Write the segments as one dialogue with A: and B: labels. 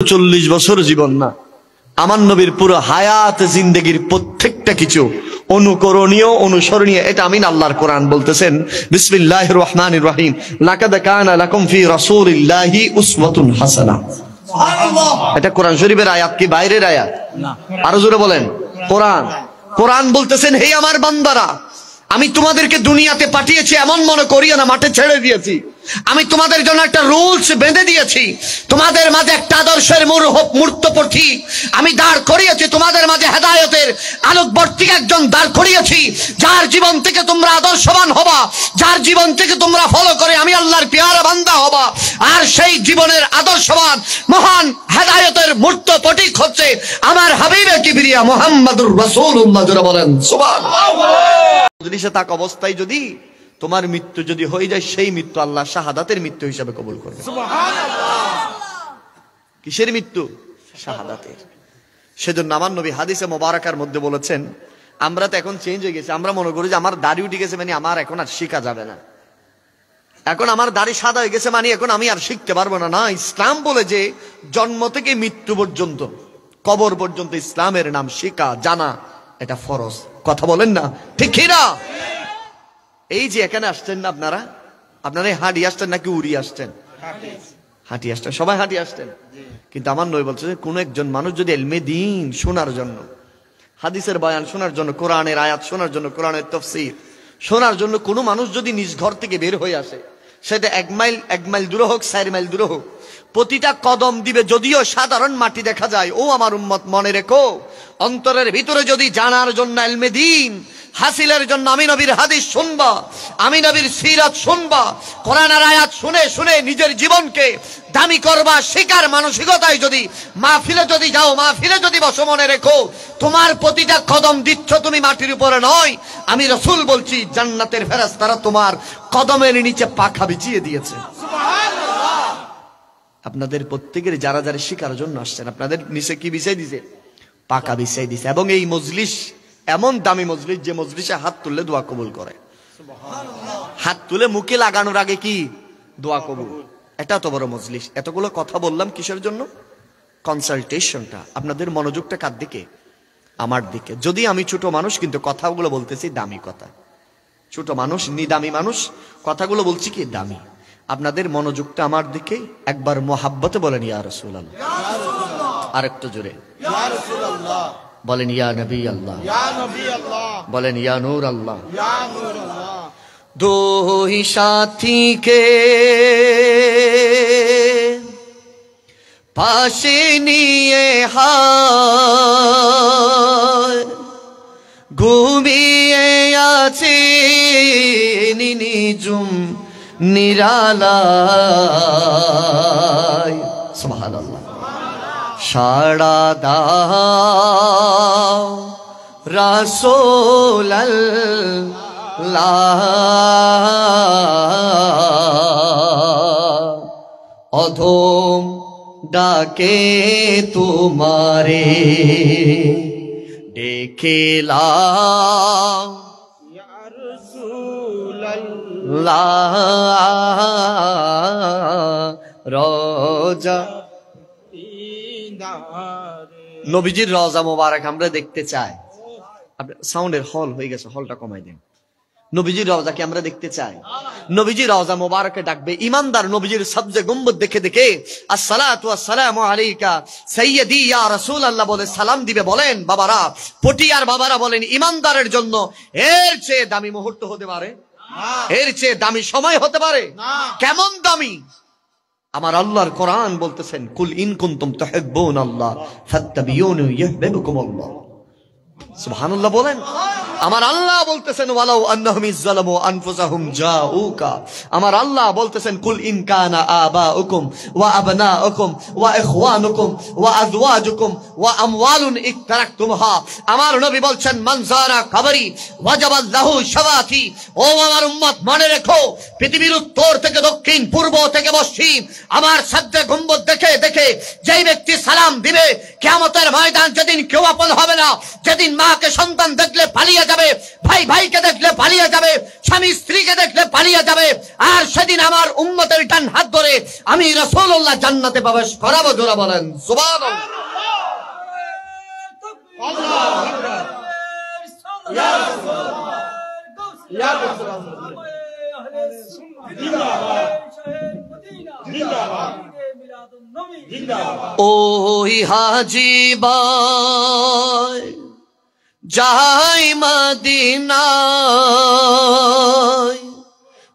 A: 40 বছর জীবন না, আমার নবীর পুরো হায়াত জিন্দেগির প্রত্যেকটা কিছু অনুকরণীয় অনুসরণীয়। এটা আমিন আল্লাহর কোরআন বলতেছেন, বিসমিল্লাহির রহমানির রহিম, লাকাদ কানা লাকুম ফি রাসূলিল্লাহি উসওয়াতুন হাসানাহ। সুবহানাল্লাহ। এটা কোরআন শরীফের আয়াত কি বাইরের আয়াত? না। আরো জোরে বলেন, কোরআন। কোরআন বলতেছেন, হে আমার বান্দারা, আমি তোমাদেরকে দুনিয়াতে পাঠিয়েছি এমন মনে করিও না মাঠে ছেড়ে দিয়েছি। আমি তোমাদের জন্য একটা রুলস বেঁধে দিয়েছি, তোমাদের মাঝে একটা আদর্শের মূর্ত পথিক আমি দাঁড় করিয়েছি, তোমাদের মাঝে হেদায়েতের আলোকবর্তী একজন দাঁড় করিয়েছি, যার জীবন থেকে তোমরা আদর্শবান হবা, যার জীবন থেকে তোমরা ফলো করে আমি আল্লাহর পেয়ারা বান্দা হবা। আর সেই জীবনের আদর্শবান মহান হেদায়েতের মূর্ত পথিক হচ্ছে আমার হাবিবে কিবরিয়া মুহাম্মদুর রাসূলুল্লাহ। যারা বলেন সুবহানাল্লাহ। মজলিসে থাকা অবস্থায় যদি তোমার মৃত্যু যদি হয়ে যায়, সেই মৃত্যু আল্লাহ শাহাদাতের মৃত্যু হিসাবে কবুল করবে। সুবহানাল্লাহ। কিসের মৃত্যু? শাহাদাতের। সেজন্য আমার নবী হাদিসে মোবারকার মধ্যে বলেছেন, আমরা তো এখন চেঞ্জ হয়ে গেছি, আমরা মনে করি যে আমার দাড়ি উঠে গেছে মানে আমার এখন আর শিখা যাবে না, এখন আমার দাড়ি সাদা হয়ে গেছে মানে এখন আমি আর শিখতে পারবো না। না, ইসলাম বলে যে জন্ম থেকে মৃত্যু পর্যন্ত, কবর পর্যন্ত ইসলামের নাম শিখা জানা এটা ফরজ। কথা বলেন না ঠিক না? এই যে এখানে আসছেন না আপনারা, আপনারা হাঁটি আসছেন নাকি উড়ি আসছেন? হাঁটি আসছেন, সবাই হাঁটি আসছেন। কিন্তু আমার নবী বলছে, কোন একজন মানুষ যদি ইলমে দ্বীন শোনার জন্য, হাদিসের বয়ান শোনার জন্য, কোরআনের আয়াত শোনার জন্য, কোরআনের তাফসীর শোনার জন্য কোনো মানুষ যদি নিজ ঘর থেকে বের হয়ে আসে, সেটা 1 মাইল দূরে হোক, 4 মাইল দূরে হোক, প্রতিটা কদম দিবে যদিও সাধারণ মাটি দেখা যায়, ও আমার উম্মত মনে রেখো, অন্তরের ভিতরে যদি জানার জন্য ইলমে দ্বীন হাসিলের জন্য আমি নবীর হাদিস শুনবা, আমি নবীর সিরাত শুনবা, কোরআনের আয়াত শুনে শুনে নিজের জীবনকে দামি করবা, শিকার মানসিকতায় যদি মাহফিলে যদি যাও, মাহফিলে যদি বসো, মনে রেখো তোমার প্রতিটা কদম দিচ্ছ তুমি মাটির উপরে নয়, আমি রাসূল বলছি জান্নাতের ফেরেশতারা তোমার কদমের নিচে পাখা বিছিয়ে দিয়েছে। সুবহানাল্লাহ। আপনাদের প্রত্যেকের যারা যারা শিকার জন্য আসছেন, আপনাদের নিচে কি বিছিয়ে দিয়েছে? পাখা বিছিয়ে দিয়েছে। এবং এই মজলিস এমন দামি মজলিস যে মজলিসে হাত তুললে দোয়া কবুল করে। হাত তুলে মুখে লাগানোর আগে কি দোয়া কবুল। এটা তো বড় মজলিস। এতগুলো কথা বললাম কিসের জন্য? কনসালটেশনটা। আপনাদের মনোযোগটা কার দিকে? আমার দিকে। যদি আমি ছোট মানুষ, কিন্তু কথাগুলো বলতেছি দামি কথা। ছোট মানুষ, নিদামি মানুষ, কথাগুলো বলছি কি দামি। আপনাদের মনোযোগটা আমার দিকে। একবার মোহাব্বতে বলেন ইয়া রাসূলুল্লাহ। আর একটু জোরে ইয়া রাসূলুল্লাহ বলেন, ইয়া নবী আল্লাহ, ইয়া নবী আল্লাহ বলেন, ইয়া নূর আল্লাহ, ইয়া নূর আল্লাহ। দুই সাথীকে পাশে নিয়ে হায় ঘুমিয়ে আছে নিঝুম নিরালায়। সুবহানাল্লাহ। সাড়া দাও রাসূলুল্লাহ, অধম ডাকে তোমারে ডেকেলাম ইয়া রাসূলুল্লাহ, রোজা নবীজির রওজা মোবারক আমরা দেখতে চাই। সাউন্ডের হল হয়ে গেছে, হলটা কমাই দেন। নবীজির রওজাকে আমরা দেখতে চাই। নবীজির রওজা মোবারকে ডাকবে ইমানদার নবীজির সবজে গম্বুজ দেখে দেখে আসসালাতু ওয়াসসালামু আলাইকা সাইয়্যিদি ইয়া রাসূলুল্লাহ বলে সালাম দিবে। বলেন বাবারা, পটিয়ার বাবারা বলেন, ইমানদারের জন্য এর চেয়ে দামি মুহূর্ত হতে পারে? এর চেয়ে দামি সময় হতে পারে? কেমন দামি? আমার আল্লাহর কোরআন বলতেছেন, কুল ইন কুনতুম তুহিব্বুনাল্লাহ ফাত্তাবিউনি ইউহিব্বুকুমুল্লাহ। সুবহানাল্লাহ বলেন। আমার আল্লাহ বলতেছেন, ওয়ালাউ আন্নাহুম ইযযালামু আনফুসাহুম জাউকা। আমার আল্লাহ বলতেছেন, কুল ইন কানা আবাউকুম ওয়া আবনাউকুম ওয়া ইখওয়ানুকুম ওয়া আযওয়াজুকুম ওয়া আমওয়ালুন ইকতারাকতুমহা। আমার নবী বলছেন, মান যারা কবরি ওয়াজাবাল লাহু শাফাতি। ও আমার উম্মত মনে রেখো, পৃথিবীর উত্তর থেকে দক্ষিণ, পূর্ব থেকে পশ্চিম আমার সাজ্জে গম্বুজ দেখে দেখে যেই ব্যক্তি সালাম দিবে, কিয়ামতের ময়দান যেদিন কেউ আপন হবে না, যেদিন মাকে সন্তান দেখলে পালিয়ে যাবে, ভাই ভাইকে দেখলে পালিয়ে যাবে, স্বামী স্ত্রীকে দেখলে পালিয়ে যাবে। আর সেদিন আমার উম্মতের ডান হাত ধরে আমি রাসূলুল্লাহ জান্নাতে প্রবেশ করাবো। জোরা বলেন সুবহানাল্লাহ। ওই হাজী ভাই যাই মদিনায়,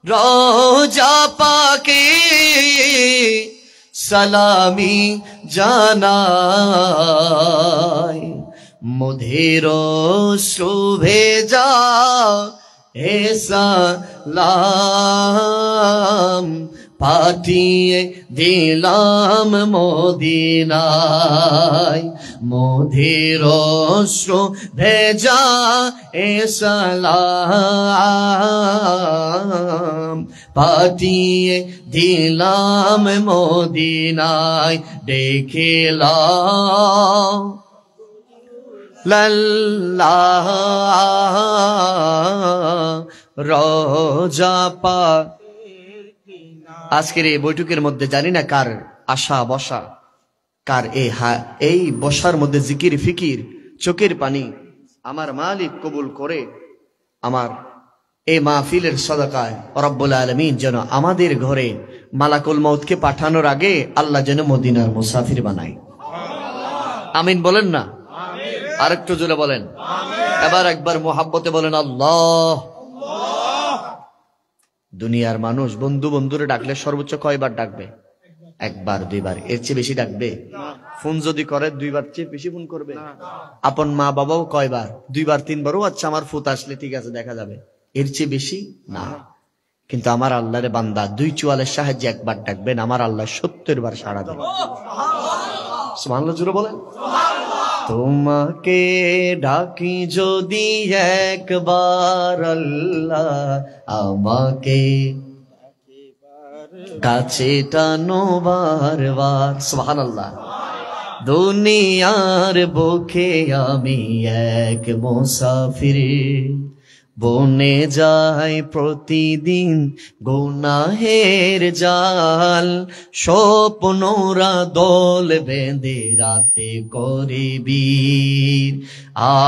A: রোজা পাকে সালামি জানাই, মুধের শুভেজা হে সালাম পাঠিয়ে দিলাম মদিনায়, মুধের শুভেজা হে সালাম পাঠিয়ে দিলাম মদিনায়, দেখিলাম লাল্লাহ রোজা পাক। আজকের এই বৈঠকের মধ্যে জানি না কার আশা বসা, কার এই বসার মধ্যে জিকির ফিকির চোখের পানি আমার মালিক কবুল করে আমার এই মাহফিলের সাদাকায় রব্বুল আলামিন যেন আমাদের ঘরে মালাকুল মউতকে পাঠানোর আগে আল্লাহ যেন মদিনার মুসাফির বানায়। আমিন বলেন না? আরেকটু জোরে বলেন। এবার একবার মোহাব্বতে বলেন আল্লাহ। দুনিয়ার মানুষ বন্ধু বন্ধুরে ডাকলে সর্বোচ্চ কয়বার ডাকবে? একবার দুইবার, এর চেয়ে বেশি ডাকবে? ফোন যদি করে দুইবার চেয়ে বেশি ফোন করবে? আপন মা বাবাও কয়বার? দুইবার তিনবারও আচ্ছা আমার ফুত আসলে ঠিক আছে দেখা যাবে, এর চেয়ে বেশি না। কিন্তু আমার আল্লাহরে বান্দা দুই চুয়ালের সাহায্যে একবার ডাকবেন, আমার আল্লাহ 70 বার সাড়া দেবে। সুবহানাল্লাহ জোরে বলেন। তোমাকে ডাকি যদি একবার আল্লাহ, আমাকে কাছে টানো বারবার। সুবহানাল্লাহ। দুনিয়ার বুকে আমি এক মুসাফির, বনে যাই প্রতিদিন গুনাহের জাল, স্বপ্নরা দল বেঁধে রাতে করিবি,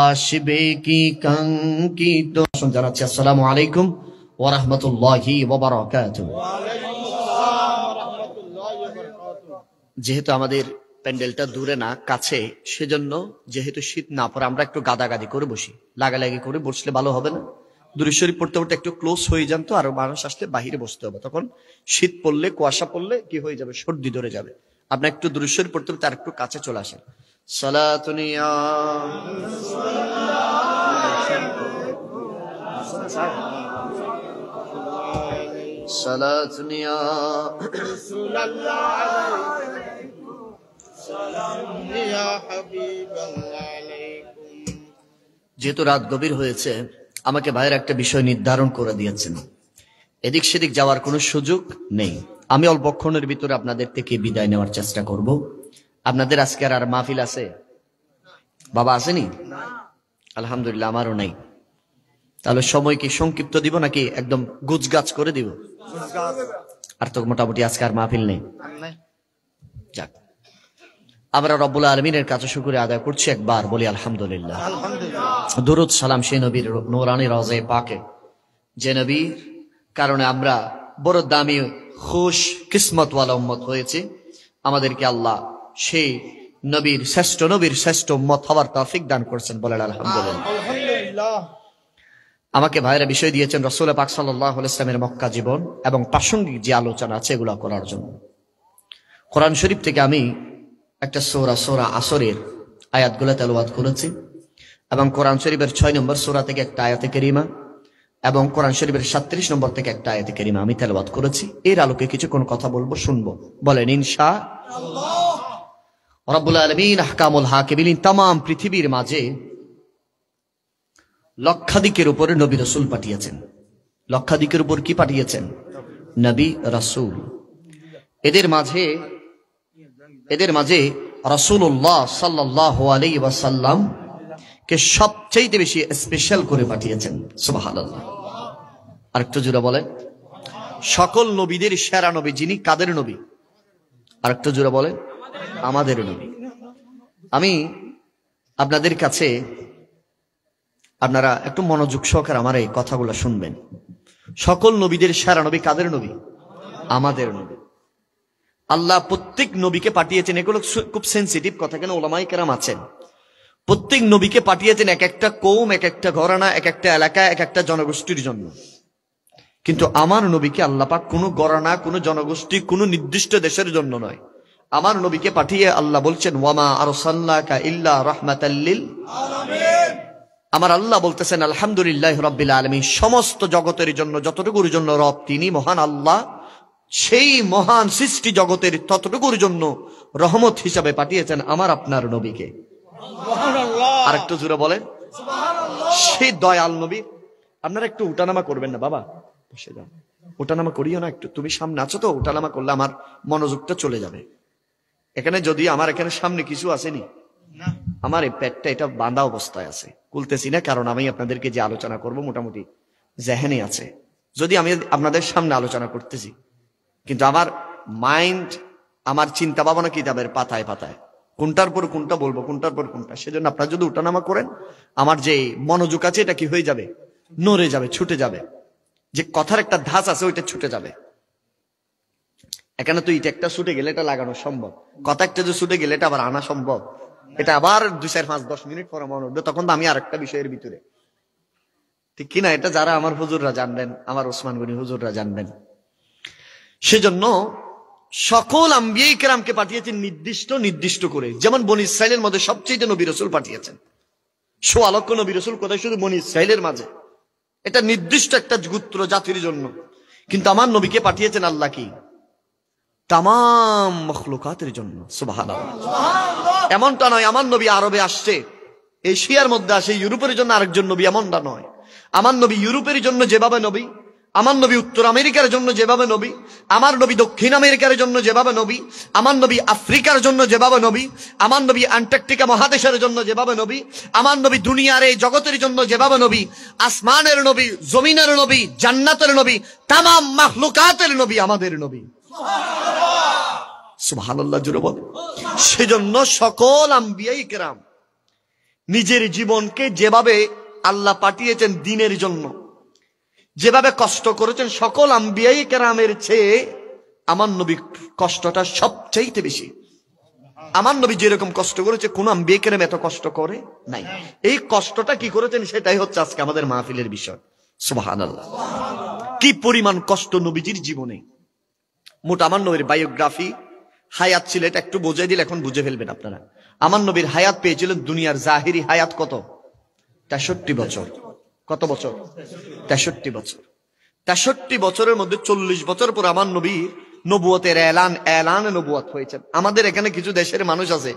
A: আসবে কি কাঙ্ক্ষিত। জানাচ্ছি আসসালামু আলাইকুম ওয়া রাহমাতুল্লাহি ওয়া বারাকাতুহু। যেহেতু আমাদের প্যান্ডেলটা দূরে না কাছে, সেজন্য যেহেতু শীত না পড়ে আমরা একটু গাদাগাদি করে বসি, লাগালাগি করে বসলে ভালো হবে না? দুরূদ শরীফ পড়তে পড়তে একটু ক্লোজ হয়ে যান তো, আরো মানুষ আসলে বাহিরে বসতে হবে, তখন শীত পড়লে কুয়াশা পড়লে কি হয়ে যাবে, সর্দি ধরে যাবে। আপনি একটু দুরূদ শরীফ পড়তে পড়তে আর একটু কাছে চলে আসেন। সালাতুন ইয়া সালাতুন ইয়া যেহেতু রাত গভীর হয়েছে, আমাকে ভাইয়ের একটা বিষয় নির্ধারণ করে দিয়েছেন, এদিক সেদিক যাওয়ার কোনো সুযোগ নেই। আমি অল্পক্ষণের ভিতরে আপনাদের থেকে বিদায় নেওয়ার চেষ্টা করব। আপনাদের আজকে আর মাহফিল আছে? বাবা আসেনি? আলহামদুলিল্লাহ, আমারও নাই। তাহলে সময় কি সংক্ষিপ্ত দিব নাকি একদম গুজগাছ করে দিব? আর তো মোটামুটি আজকে আর মাহফিল নেই। যাক, আমরা রব্বুল আলামিনের কাছে শুকরিয়া আদায় করছি, একবার বলি আলহামদুলিল্লাহ। দরুদ সালাম সেই নবীর নূরানী রওজায়ে পাকে, যে নবীর কারণে আমরা বড় দামি খুশ কিসমতওয়ালা উম্মত হয়েছে। আমাদেরকে আল্লাহ সেই নবীর শ্রেষ্ঠ উম্মত হওয়ার তৌফিক দান করছেন, বলেন আলহামদুলিল্লাহ। আমাকে ভাইরা বিষয় দিয়েছেন রাসূল পাক সাল্লাল্লাহু আলাইহি ওয়াসাল্লামের মক্কা জীবন এবং প্রাসঙ্গিক যে আলোচনা আছে এগুলো করার জন্য। কোরআন শরীফ থেকে আমি একটা সূরা আসরের আয়াতগুলো তেলাওয়াত করেছি এবং কোরআন শরীফের 6 নম্বর সূরা থেকে একটা আয়াতে কারিমা এবং কোরআন শরীফের 37 নম্বর থেকে একটা আয়াতে কারিমা আমি তেলাওয়াত করেছি। এর আলোকে কিছু কোন কথা বলবো, শুনবো, বলেন ইনশাআল্লাহ। রব্বুল আলামিন আহকামুল হাকিমিন तमाम পৃথিবীর মাঝে লক্ষাধিকের উপরে নবী রাসূল পাঠিয়েছেন। লক্ষাধিকের উপর কি পাঠিয়েছেন? নবী রাসূল। এদের মাঝে রাসূলুল্লাহ সাল্লাল্লাহু আলাইহি ওয়াসাল্লাম কে সবচেয়ে বেশি স্পেশাল করে পাঠিয়েছেন। সুবহানাল্লাহ। আরেকটু জোরে বলেন, সকল নবীদের সেরা নবী যিনি কাদের নবী? আরেকটু জোরে বলেন, আমাদের নবী। আমি আপনাদের কাছে, আপনারা একটু মনোযোগ সহকারে আমার এই কথাগুলো শুনবেন। সকল নবীদের সেরা নবী কাদের নবী? আমাদের নবী। আল্লাহ প্রত্যেক নবীকে পাঠিয়েছেন, এগুলো খুব সেন্সিটিভ কথা, কেন ওলামায়ে কেরাম আছেন, প্রত্যেক নবীকে পাঠিয়েছেন এক একটা কওম, এক একটা ঘরানা, এক একটা এলাকা, এক একটা জনগোষ্ঠীর জন্য। কিন্তু আমার নবীকে আল্লাহ পাক কোনো ঘরানা, কোনো জনগোষ্ঠী, কোনো নির্দিষ্ট দেশের জন্য নয়। আমার নবীকে পাঠিয়ে আল্লাহ বলছেন, ওয়ামা আরসালনাকা ইল্লা রাহমাতাল লিল আলামিন। আমার আল্লাহ বলতেছেন, আলহামদুলিল্লাহি রাব্বিল আলামিন, সমস্ত জগতের জন্য, যতটুকুর জন্য রব তিনি মহান আল্লাহ, সেই মহান সৃষ্টি জগতের ততটুকুর জন্য রহমত হিসাবে পাঠিয়েছেন আমার আপনার নবীকে। সুবহানাল্লাহ। আরেকটু জোরে বলেন সুবহানাল্লাহ। সেই দয়াল নবী। আপনারা একটু উঠানামা করবেন না বাবা, বসে যান, উঠানামা করিও না একটু, তুমি সামনে আছো তো, উঠানামা করলে আমার মনোযোগটা চলে যাবে। এখানে যদি আমার এখানে সামনে কিছু আসেনি, আমার এই পেটটা এটা বাঁধা অবস্থায় আছে, খুলতেছি না, কারণ আমি আপনাদেরকে যে আলোচনা করব মোটামুটি জেহেনে আছে। যদি আমি আপনাদের সামনে আলোচনা করতেছি, কিন্তু আমার মাইন্ড, আমার চিন্তা ভাবনা কিতাবের পাতায় পাতায়, কোনটার পর কোনটা বলবো, কোনটার পর কোনটা। সেজন্য আপনারা যদি উঠানামা করেন, আমার যে মনোযোগ আছে এটা কি হয়ে যাবে? নড়ে যাবে, ছুটে যাবে। যে কথার একটা ধাঁচ আছে ওইটা ছুটে যাবে। এখানে তো এটা একটা ছুটে গেলে এটা লাগানো সম্ভব, কথা একটা যে ছুটে গেলে এটা আবার আনা সম্ভব। এটা আবার 2, 4, 5, 10 মিনিট পরে মনে উঠবে, তখন তো আমি আরেকটা বিষয়ের ভিতরে, ঠিক কিনা? এটা যারা আমার হুজুররা জানবেন, আমার ওসমান গনি হুজুররা জানবেন। সেজন্য সকল আম্বিয়া কেরামকে পাঠিয়েছেন নির্দিষ্ট নির্দিষ্ট করে। যেমন বনি ইসরাইলের মধ্যে সবচেয়ে নবী রাসূল পাঠিয়েছেন, 16 লক্ষ নবী রাসূল কোথায়? শুধু বনি ইসরাইলের মাঝে। এটা নির্দিষ্ট একটা গোত্র জাতির জন্য। কিন্তু আমার নবীকে পাঠিয়েছেন আল্লাহ কি? তামাম মখলুকাতের জন্য। সুবহানাল্লাহ। এমনটা নয় আমার নবী আরবে আসছে, এশিয়ার মধ্যে আসে, ইউরোপের জন্য আরেকজন নবী, এমনটা নয়। আমার নবী ইউরোপের জন্য যেভাবে নবী, আমার নবী উত্তর আমেরিকার জন্য যেভাবে নবী, আমার নবী দক্ষিণ আমেরিকার জন্য যেভাবে নবী, আমার নবী আফ্রিকার জন্য যেভাবে নবী, আমার নবী আন্টার্কটিকা মহাদেশের জন্য যেভাবে নবী, আমার নবী দুনিয়ার এই জগতের জন্য যেভাবে নবী, আসমানের নবী, জমিনের নবী, জান্নাতের নবী, তামাম মাখলুকাতের নবী আমাদের নবী। সুবহানাল্লাহ জোরে বল। সেজন্য সকল আম্বিয়াই কেরাম নিজের জীবনকে যেভাবে আল্লাহ পাঠিয়েছেন দ্বীনের জন্য, যেভাবে কষ্ট করেছেন, সকল আম্বিয়াই কেরামের চেয়ে আমার নবী কষ্টটা সবচাইতে বেশি। আমার নবী যেরকম কষ্ট করেছে কোন আম্বিয়া কেরাম এত কষ্ট করে নাই। এই কষ্টটা কি করেছেন সেটাই হচ্ছে আজকে আমাদের মাহফিলের বিষয়। সুবহানাল্লাহ। কি পরিমাণ কষ্ট নবীজির জীবনে। মোট আমার নবীর বায়োগ্রাফি হায়াত ছিল, এটা একটু বোঝাই দিলে এখন বুঝে ফেলবেন আপনারা। আমার নবীর হায়াত পেয়েছিলেন দুনিয়ার জাহিরি হায়াত কত? 63 বছর। কত বছর? 63 বছর। 63 বছরের মধ্যে 40 বছর পর আমার নবী নবুয়তের এলানে নবুয়ত হয়েছেন। আমাদের এখানে কিছু দেশের মানুষ আছে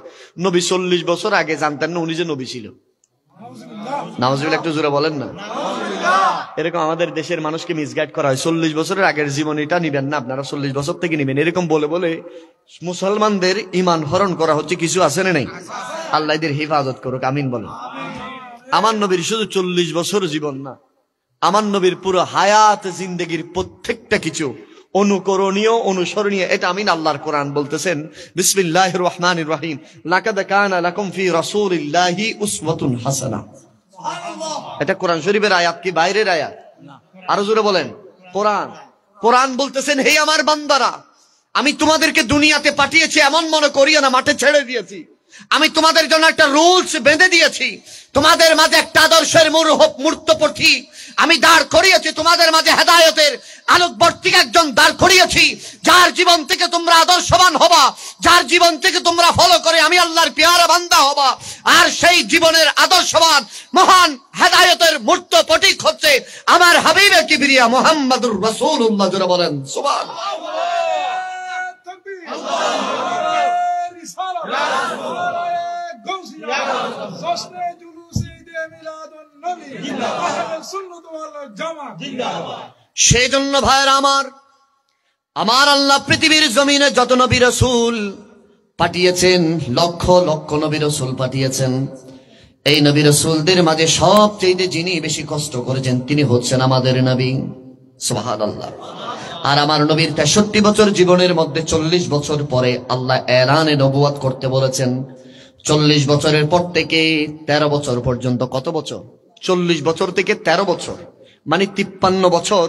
A: নবী 40 বছর আগে জানতেন না উনি যে নবী ছিল। নাউজুবিল্লাহ, একটু জোরে বলেন না। এরকম আমাদের দেশের মানুষকে মিসগাইড করা হয়, 40 বছরের আগের জীবনীটা নিবেন না আপনারা, 40 বছর থেকে নিবেন, এরকম বলে বলে মুসলমানদের ঈমান হরণ করা হচ্ছে। কিছু আছে না নাই? আল্লাহ এদের হেফাজত করুক, আমিন বলেন। আমার নবীর শুধু 40 বছর জীবন না, আমার নবীর পুরো হায়াত জিন্দেগির প্রত্যেকটা কিছু অনুকরণীয়, অনুসরণীয়। এটা আমিন আল্লাহর কোরআন বলতেছেন, বিসমিল্লাহির রহমানির রহিম, লাকাদ কানা লাকুম ফি রাসূলিল্লাহি উসওয়াতুন হাসানাহ। এটা কোরআন শরীফের আয়াত কি বাইরের আয়াত? আরো জোরে বলেন। কোরআন। কোরআন বলতেছেন, হে আমার বান্দারা, আমি তোমাদেরকে দুনিয়াতে পাঠিয়েছি এমন মনে করিও না মাঠে ছেড়ে দিয়েছি। আমি তোমাদের জন্য একটা রুলস বেঁধে দিয়েছি, তোমাদের মাঝে একটা আদর্শের মূর্ত পথি আমি দাঁড় করিয়েছি, তোমাদের মাঝে হেদায়েতের আলোকবর্তিক একজন দাঁড় করিয়েছি, যার জীবন থেকে তোমরা আদর্শবান হবা, যার জীবন থেকে তোমরা ফলো করে আমি আল্লাহর পেয়ারা বান্দা হবা। আর সেই জীবনের আদর্শবান মহান হেদায়েতের মূর্ত পথিক হচ্ছে আমার হাবিবে কিবরিয়া মুহাম্মদুর রাসূলুল্লাহ। জোরে বলেন সুবহানাল্লাহ। সেই জন্য ভাইরা আমার, আমার আল্লাহ পৃথিবীর জমিনে যত নবী রাসূল পাঠিয়েছেন, লক্ষ লক্ষ নবী রাসূল পাঠিয়েছেন, এই নবী রাসূলদের মাঝে সবচেয়ে যিনি বেশি কষ্ট করেছেন তিনি হচ্ছেন আমাদের নবী, সুবহানাল্লাহ। আর আমার নবীর 63 বছর জীবনের মধ্যে 40 বছর পরে আল্লাহ এলানে নবুয়ত করতে বলেছেন। 40 বছরের পর থেকে 13 বছর পর্যন্ত, কত বছর? 40 বছর থেকে 13 বছর, মানে 53 বছর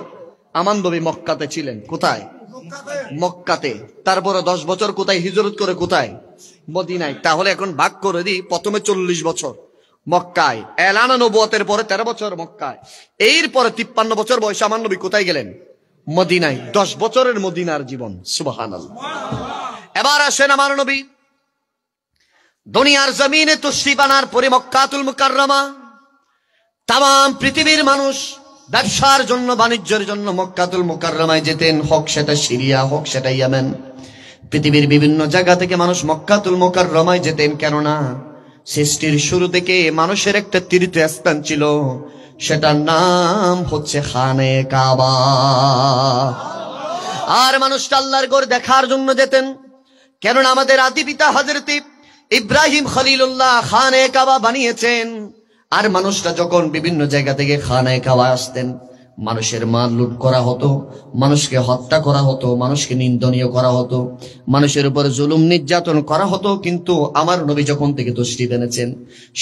A: আমার নবী মক্কাতে ছিলেন। কোথায়? মক্কাতে। তারপরে 10 বছর কোথায় হিজরত করে? কোথায়? মদিনায়। তাহলে এখন ভাগ করে দিই, প্রথমে 40 বছর মক্কায়, এলানা নবুয়তের পরে 13 বছর মক্কায়, এরপরে 53 বছর বয়সে আমার নবী কোথায় গেলেন? মদিনায়। 10 বছরের মদিনার জীবন, সুবহানাল্লাহ। এবার আসেন আমার নবী দুনিয়ার জমিনে তশরিফ আনার পরে মক্কাতুল মুকাররমা, তাম পৃথিবীর মানুষ ব্যবসার জন্য, বাণিজ্যের জন্য মক্কাতুল মুকাররমায় যেতেন, হোক সেটা সিরিয়া, হোক সেটা ইয়েমেন। পৃথিবীর বিভিন্ন জায়গা থেকে মানুষ মক্কাতুল মুকাররমায় যেতেন, কেননা সৃষ্টির শুরু থেকে মানুষের একটা তীর্থস্থান ছিল, সেটার নাম হচ্ছে খানে কাবা। আর মানুষটা আল্লাহর ঘর দেখার জন্য যেতেন, কেননা আমাদের আদি পিতা হযরত ইব্রাহিম খলিলুল্লাহ খানে কাবা বানিয়েছেন। আর মানুষটা যখন বিভিন্ন জায়গা থেকে খানে কাবা আসতেন, মানুষের মাল লুট করা হতো, মানুষকে হত্যা করা হতো, মানুষকে নিন্দনীয় করা হতো, মানুষের উপর জুলুম নির্যাতন করা হতো। কিন্তু আমার নবী যখন থেকে তশরিফ এনেছেন,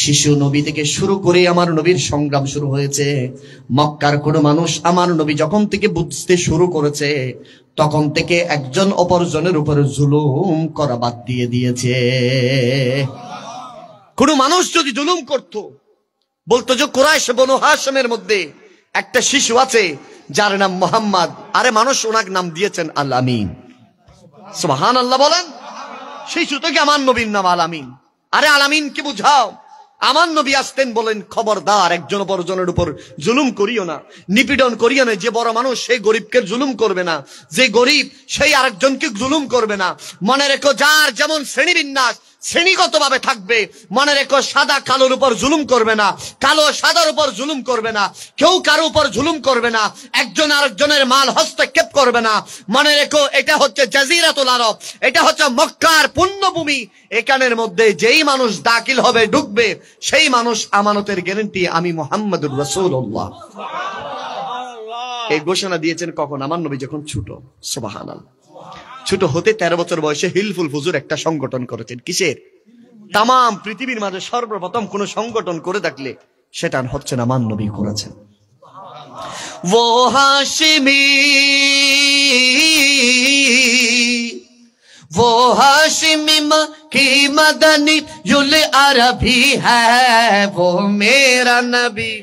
A: শিশু নবী থেকে শুরু করে আমার নবীর সংগ্রাম শুরু হয়েছে। মক্কার কোনো মানুষ আমার নবী যখন থেকে বুঝতে শুরু করেছে, তখন থেকে একজন অপরজনের উপরে জুলুম করা বাদ দিয়ে দিয়েছে। কোন মানুষ যদি জুলুম করত, বলতো যে কুরাইশ বনু হাশিমের মধ্যে একটা শিশু আছে যার নাম মুহাম্মদ, আরে মানুষ ওনার নাম দিয়েছেন আল আমিন, সুবহানাল্লাহ বলেন। শিশু থেকে আমার নবীর নাম আল আমিন। আরে আল আমিন কি বুঝাও? আমার নবী আসতেন, বলেন খবরদার একজন অপরজনের উপর জুলুম করিও না, নিপীড়ন করিও না। যে বড় মানুষ সেই গরিবকে জুলুম করবে না, যে গরিব সেই আরেকজনকে জুলুম করবে না। মনে রেখো, যার যেমন শ্রেণীবিন্যাস শ্রেণীগতভাবে থাকবে। মনে রেখো, সাদা কালোর উপর জুলুম করবে না, কালো সাদার উপর জুলুম করবে না, কেউ কারো উপর জুলুম করবে না, একজন আরেকজনের মাল হস্তক্ষেপ করবে না। মনে রেখো, এটা হচ্ছে জাজিরাতুল আরব, এটা হচ্ছে মক্কার পুণ্যভূমি। এখানের মধ্যে যেই মানুষ দাখিল হবে, ঢুকবে, সেই মানুষ আমানতের গ্যারান্টি আমি মুহাম্মদুর রাসূলুল্লাহ। এই ঘোষণা দিয়েছেন কখন? আমার নবী যখন ছোট, সুবহানাল্লাহ। ছোট হতে 13 বছর বয়সে হিলফুল ফুজুর একটা সংগঠন করেছেন। কিসের? তাম পৃথিবীর মাঝে সর্বপ্রথম কোন সংগঠন করে থাকলে সেটা হচ্ছে না আমার নবী করেছেন। वो हाशिमी, वो हाशिमी की मदनी युल अरबी है, वो मेरा नबी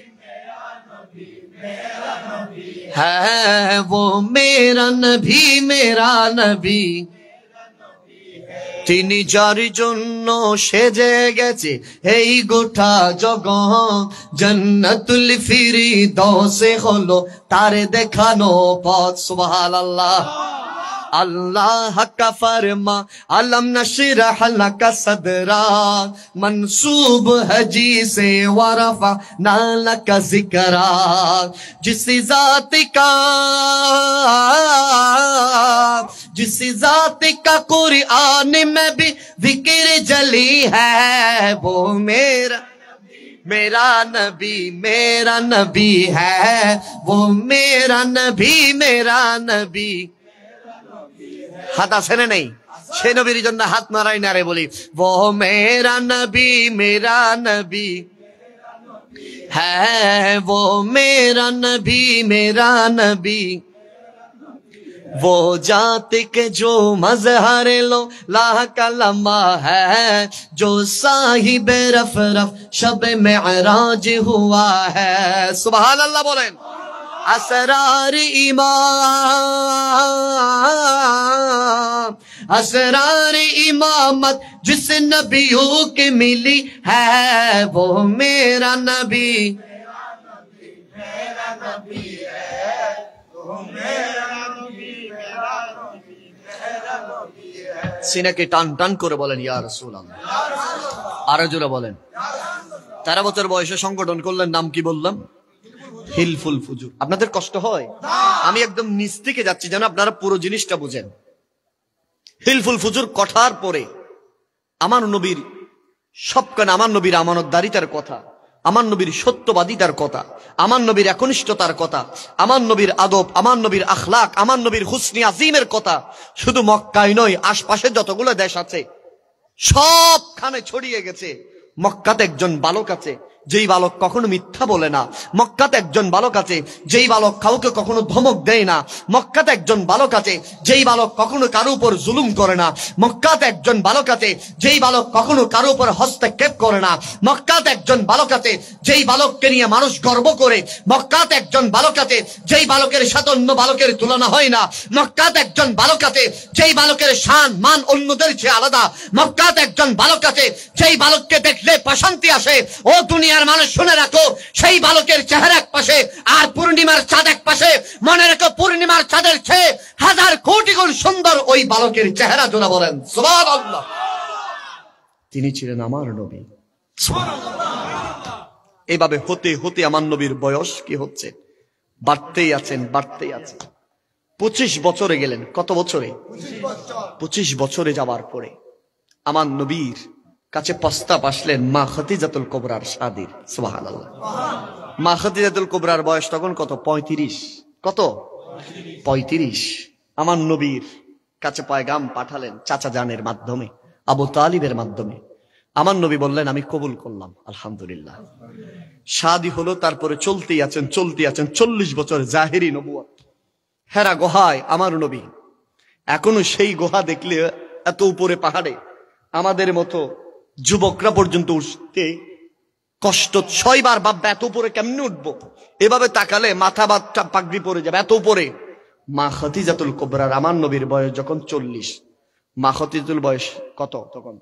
A: है, वो मेरा नबी, मेरा नबी। তিনি যার জন্য সেজে গেছে এই গোটা জগৎ, জান্নাতুল ফিরদৌসে হলো তার দেখানো পথ, সুবহানাল্লাহ। अल्लाह का फरमा अलम नशरह लका सदरा, मंसूब है जी से वरफा नाला का जिक्रा। जिस जात का कुरान में भी जिक्र जली है, वो मेरा नबी, मेरा नबी है, वो मेरा नबी, मेरा नबी। हाथ आसे नहीं, छे नबीर जन्य हाथ माराई ना रे बोली, वो मेरा नबी, मेरा नबी है, वो मेरा नबी, मेरा नबी। वो जाति के जो मजहर लो लाह का लम्हा है, जो साहिब रफ रफ शब मेराज हुआ है, सुभान अल्लाह बोलें। असरार इमाम, असरार इमामत जिस नबियों की मिली है, वो मेरा नबी, मेरा नबी है, वो मेरा नबी, मेरा नबी, मेरा नबी है। सीने के टान टान করে বলেন ইয়া রাসূলুল্লাহ। আরো জোরে বলেন। 13 বছর বয়সে সংগঠন করলেন, নাম কি বললাম? হিলফুল ফুজুর। আপনাদের কষ্ট হয়? আমি একদম নিচ থেকে যাচ্ছি যেন আপনারা পুরো জিনিসটা বুঝেন। হিলফুল ফুজুর কঠার পরে আমার নবীর সবখানে আমার নবীর আমানতদারিতার কথা, আমার নবীর সত্যবাদিতার কথা, আমার নবীর একনিষ্ঠতার কথা, আমার নবীর আদব, আমার নবীর আখলাক, আমার নবীর হুসনি আজিমের কথা। শুধু মক্কায় নয়, আশপাশে যতগুলো দেশ আছে সবখানে ছড়িয়ে গেছে। মক্কাতে একজন বালক আছে যেই বালক কখনো মিথ্যা বলে না। মক্কাতে একজন বালক আছে যেই বালক কাউকে কখনো ধমক দেয় না। মক্কাতে একজন বালক আছে যেই বালক কখনো কারো উপর জুলুম করে না। মক্কাতে একজন বালক আছে যেই বালক কখনো কারো উপর হস্তক্ষেপ করে না। মক্কাতে একজন বালক আছে যেই বালককে নিয়ে মানুষ গর্ব করে। মক্কাতে একজন বালক আছে যেই বালকের সাথে অন্য বালকের তুলনা হয় না। মক্কাতে একজন বালক আছে যেই বালকের শান মান অন্যদের চেয়ে আলাদা। মক্কাতে একজন বালক আছে যেই বালককে দেখলে প্রশান্তি আসে। ও দুনিয়ার মানুষ শুনে রাখো, সেই বালকের চেহারা এক পাশে আর পূর্ণিমার চাঁদ এক পাশে। মনে রাখো, পূর্ণিমার চাঁদের চেয়ে হাজার কোটি গুণ সুন্দর ওই বালকের চেহারা। জোরা বলেন সুবহানাল্লাহ। তিনি ছিলেন আমার নবী। এভাবে হতে হতে আমার নবীর বয়স কি হচ্ছে, বাড়তেই আছেন, বাড়তেই আছেন। 25 বছরে গেলেন। কত বছরে? 25 বছরে যাওয়ার পরে আমার নবীর কাছে প্রস্তাব আসলেন মা খাদিজাতুল কুবরার শাদীর। সুবহানাল্লাহ। মা খাদিজাতুল কুবরার বয়স তখন কত? 35। কত? 35। আমার নবীর কাছে পয়গাম পাঠালেন চাচা জানের মাধ্যমে, আবু তালিবের মাধ্যমে। আমার নবী বললেন আমি কবুল করলাম, আলহামদুলিল্লাহ। শাদী হলো, তারপরে চলতেই আছেন, চলতেই আছেন। 40 বছর জাহেরি নবুয়ত। হেরা গুহায় আমার নবী। এখনো সেই গুহা দেখলে এত উপরে পাহাড়ে আমাদের মতো যুবকরা পর্যন্ত উঠতে কষ্ট। 6 বার ভাববে এত উপরে কেমনে উঠবো। এভাবে তাকালে মাথা বাচ্চা পাগড়ি পরে যাবে, এত উপরে। মা খাদিজাতুল কুবরার আমার নবীর বয়স যখন 40, মা খাদিজাতুল বয়স কত তখন?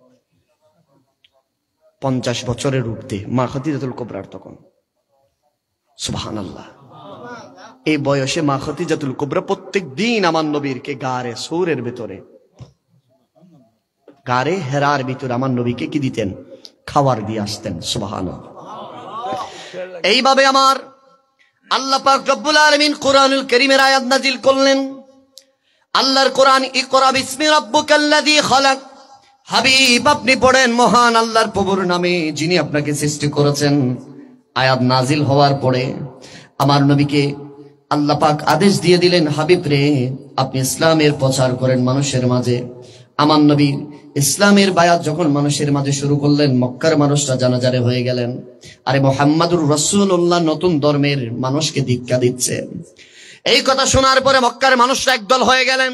A: 50 বছরের ঊর্ধ্বে মা খাদিজাতুল কুবরার তখন। সুবহানাল্লাহ। এই বয়সে মা খাদিজাতুল কুবরা প্রত্যেক দিন আমার নবীরকে গারে সূরের ভিতরে, গারে হেরার ভিতরে আমার নবীকে কি দিতেন? খাবার দিয়ে আসতেন। সুবহানাল্লাহ। এইভাবে আমার আল্লাহ পাক রব্বুল আলামিন কোরআনুল কারীমের আয়াত নাজিল করলেন। আল্লাহর কোরআন, ইকরা বিসমি রাব্বিকাল্লাযী খালাক। হাবিব আপনি পড়েন মহান আল্লাহর প্রভুর নামে যিনি আপনাকে সৃষ্টি করেছেন। আয়াত নাজিল হওয়ার পরে আমার নবীকে আল্লাহ পাক আদেশ দিয়ে দিলেন, হাবিব রে আপনি ইসলামের প্রচার করেন মানুষের মাঝে। আমার নবী ইসলামের বায়াত যখন মানুষের মাঝে শুরু করলেন, মক্কার মানুষরা জানাজারে হয়ে গেলেন। আরে মুহাম্মাদুর রাসূলুল্লাহ নতুন ধর্মের মানুষকে দীক্ষা দিচ্ছে। এই কথা শোনার পরে মক্কার মানুষরা একদল হয়ে গেলেন।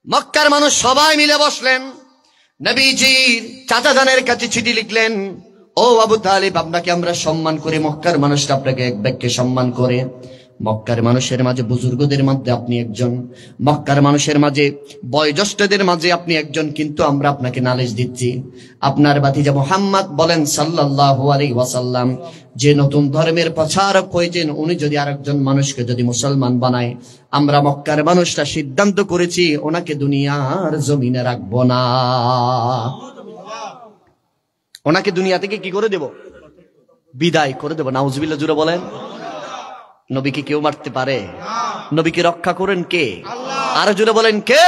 A: মক্কার মানুষ সবাই মিলে বসলেন। নবীজির চাচা জানের কাছে চিঠি লিখলেন, ও আবু তালিব আপনাকে আমরা সম্মান করি। মক্কার মানুষরা আপনাকে এক বাক্যে সম্মান করে। মক্কার মানুষের মাঝে বুজুর্গদের মধ্যে আপনি একজন, মক্কার মানুষের মাঝে বয়োজ্যেষ্ঠদের মাঝে আপনি একজন, কিন্তু আমরা আপনাকে নালিশ দিচ্ছি। আপনার ভাতিজা মুহাম্মদ বলেন সাল্লাল্লাহু আলাইহি ওয়াসাল্লাম যে নতুন ধর্মের প্রচারক হয়েছেন, উনি যদি আরেকজন মানুষকে যদি মুসলমান বানায়, আমরা মক্কার মানুষরা সিদ্ধান্ত করেছি ওনাকে দুনিয়ার জমিনে রাখবো না। ওনাকে দুনিয়া থেকে কি করে দেব? বিদায় করে দেব। নাউজুবিল্লাহ। জুড়ে বলেন। নবীকে কেউ মারতে পারে? নবীকে রক্ষা করেন কে? আরো জুড়ে বলেন কে?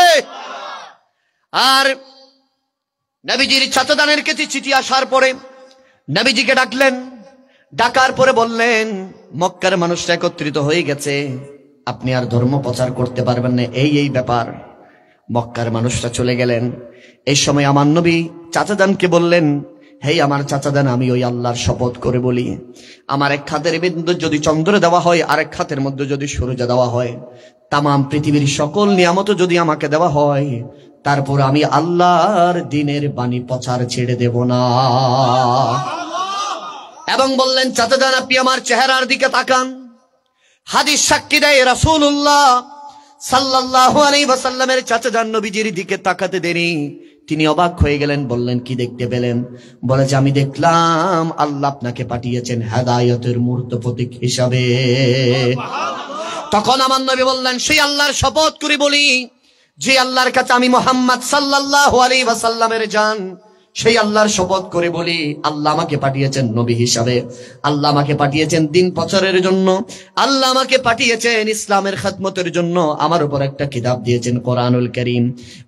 A: আর নবীজির চাচাদানের কাছে চিঠি আসার পরে নবীজিকে ডাকলেন। ডাকার পরে বললেন, মক্কার মানুষরা একত্রিত হয়ে গেছে, আপনি আর ধর্ম প্রচার করতে পারবেন না, এই ব্যাপার। মক্কার মানুষরা চলে গেলেন। এই সময় আমার নবী চাচাদানকে বললেন, হেই আমার চাচাদান, আমি ওই আল্লাহর শপথ করে বলি, আমার এক হাতের বিন্দু যদি চন্দ্র দেওয়া হয়, আরেক হাতের মধ্যে যদি সূর্য দেওয়া হয়, তামাম পৃথিবীর সকল নিয়ামত যদি আমাকে দেওয়া হয়, তারপর আমি আল্লাহর দ্বীনের বাণী প্রচার ছেড়ে দেব না। এবং বললেন, চাচাদান আপনি আমার চেহারার দিকে তাকান। হাদিস সাক্ষী দেয় রাসূলুল্লাহ সাল্লাল্লাহু আলাইহি ওয়াসাল্লামের চাচাদান নবীজির দিকে তাকাতে দেরি। তিনি অবাক হয়ে গেলেন। বললেন, কি দেখতে পেলেন? বলে যে আমি দেখলাম আল্লাহ আপনাকে পাঠিয়েছেন হেদায়েতের মূর্ত প্রতীক হিসাবে। তখন আমার নবী বললেন, সেই আল্লাহর শপথ করে বলি যে আল্লাহর কাছে আমি মুহাম্মদ সাল্লাল্লাহু আলাইহি ওয়াসাল্লামের জান, সেই আল্লাহর শপথ করে বলি, আল্লাহ আমাকে পাঠিয়েছেন নবী হিসাবে, আল্লাহ আমাকে পাঠিয়েছেন দিন প্রচারের জন্য, আল্লাহ আমাকে পাঠিয়েছেন ইসলামের খেদমতের জন্য, আমার উপর একটা কিতাব দিয়েছেন কোরআনুল কারীম।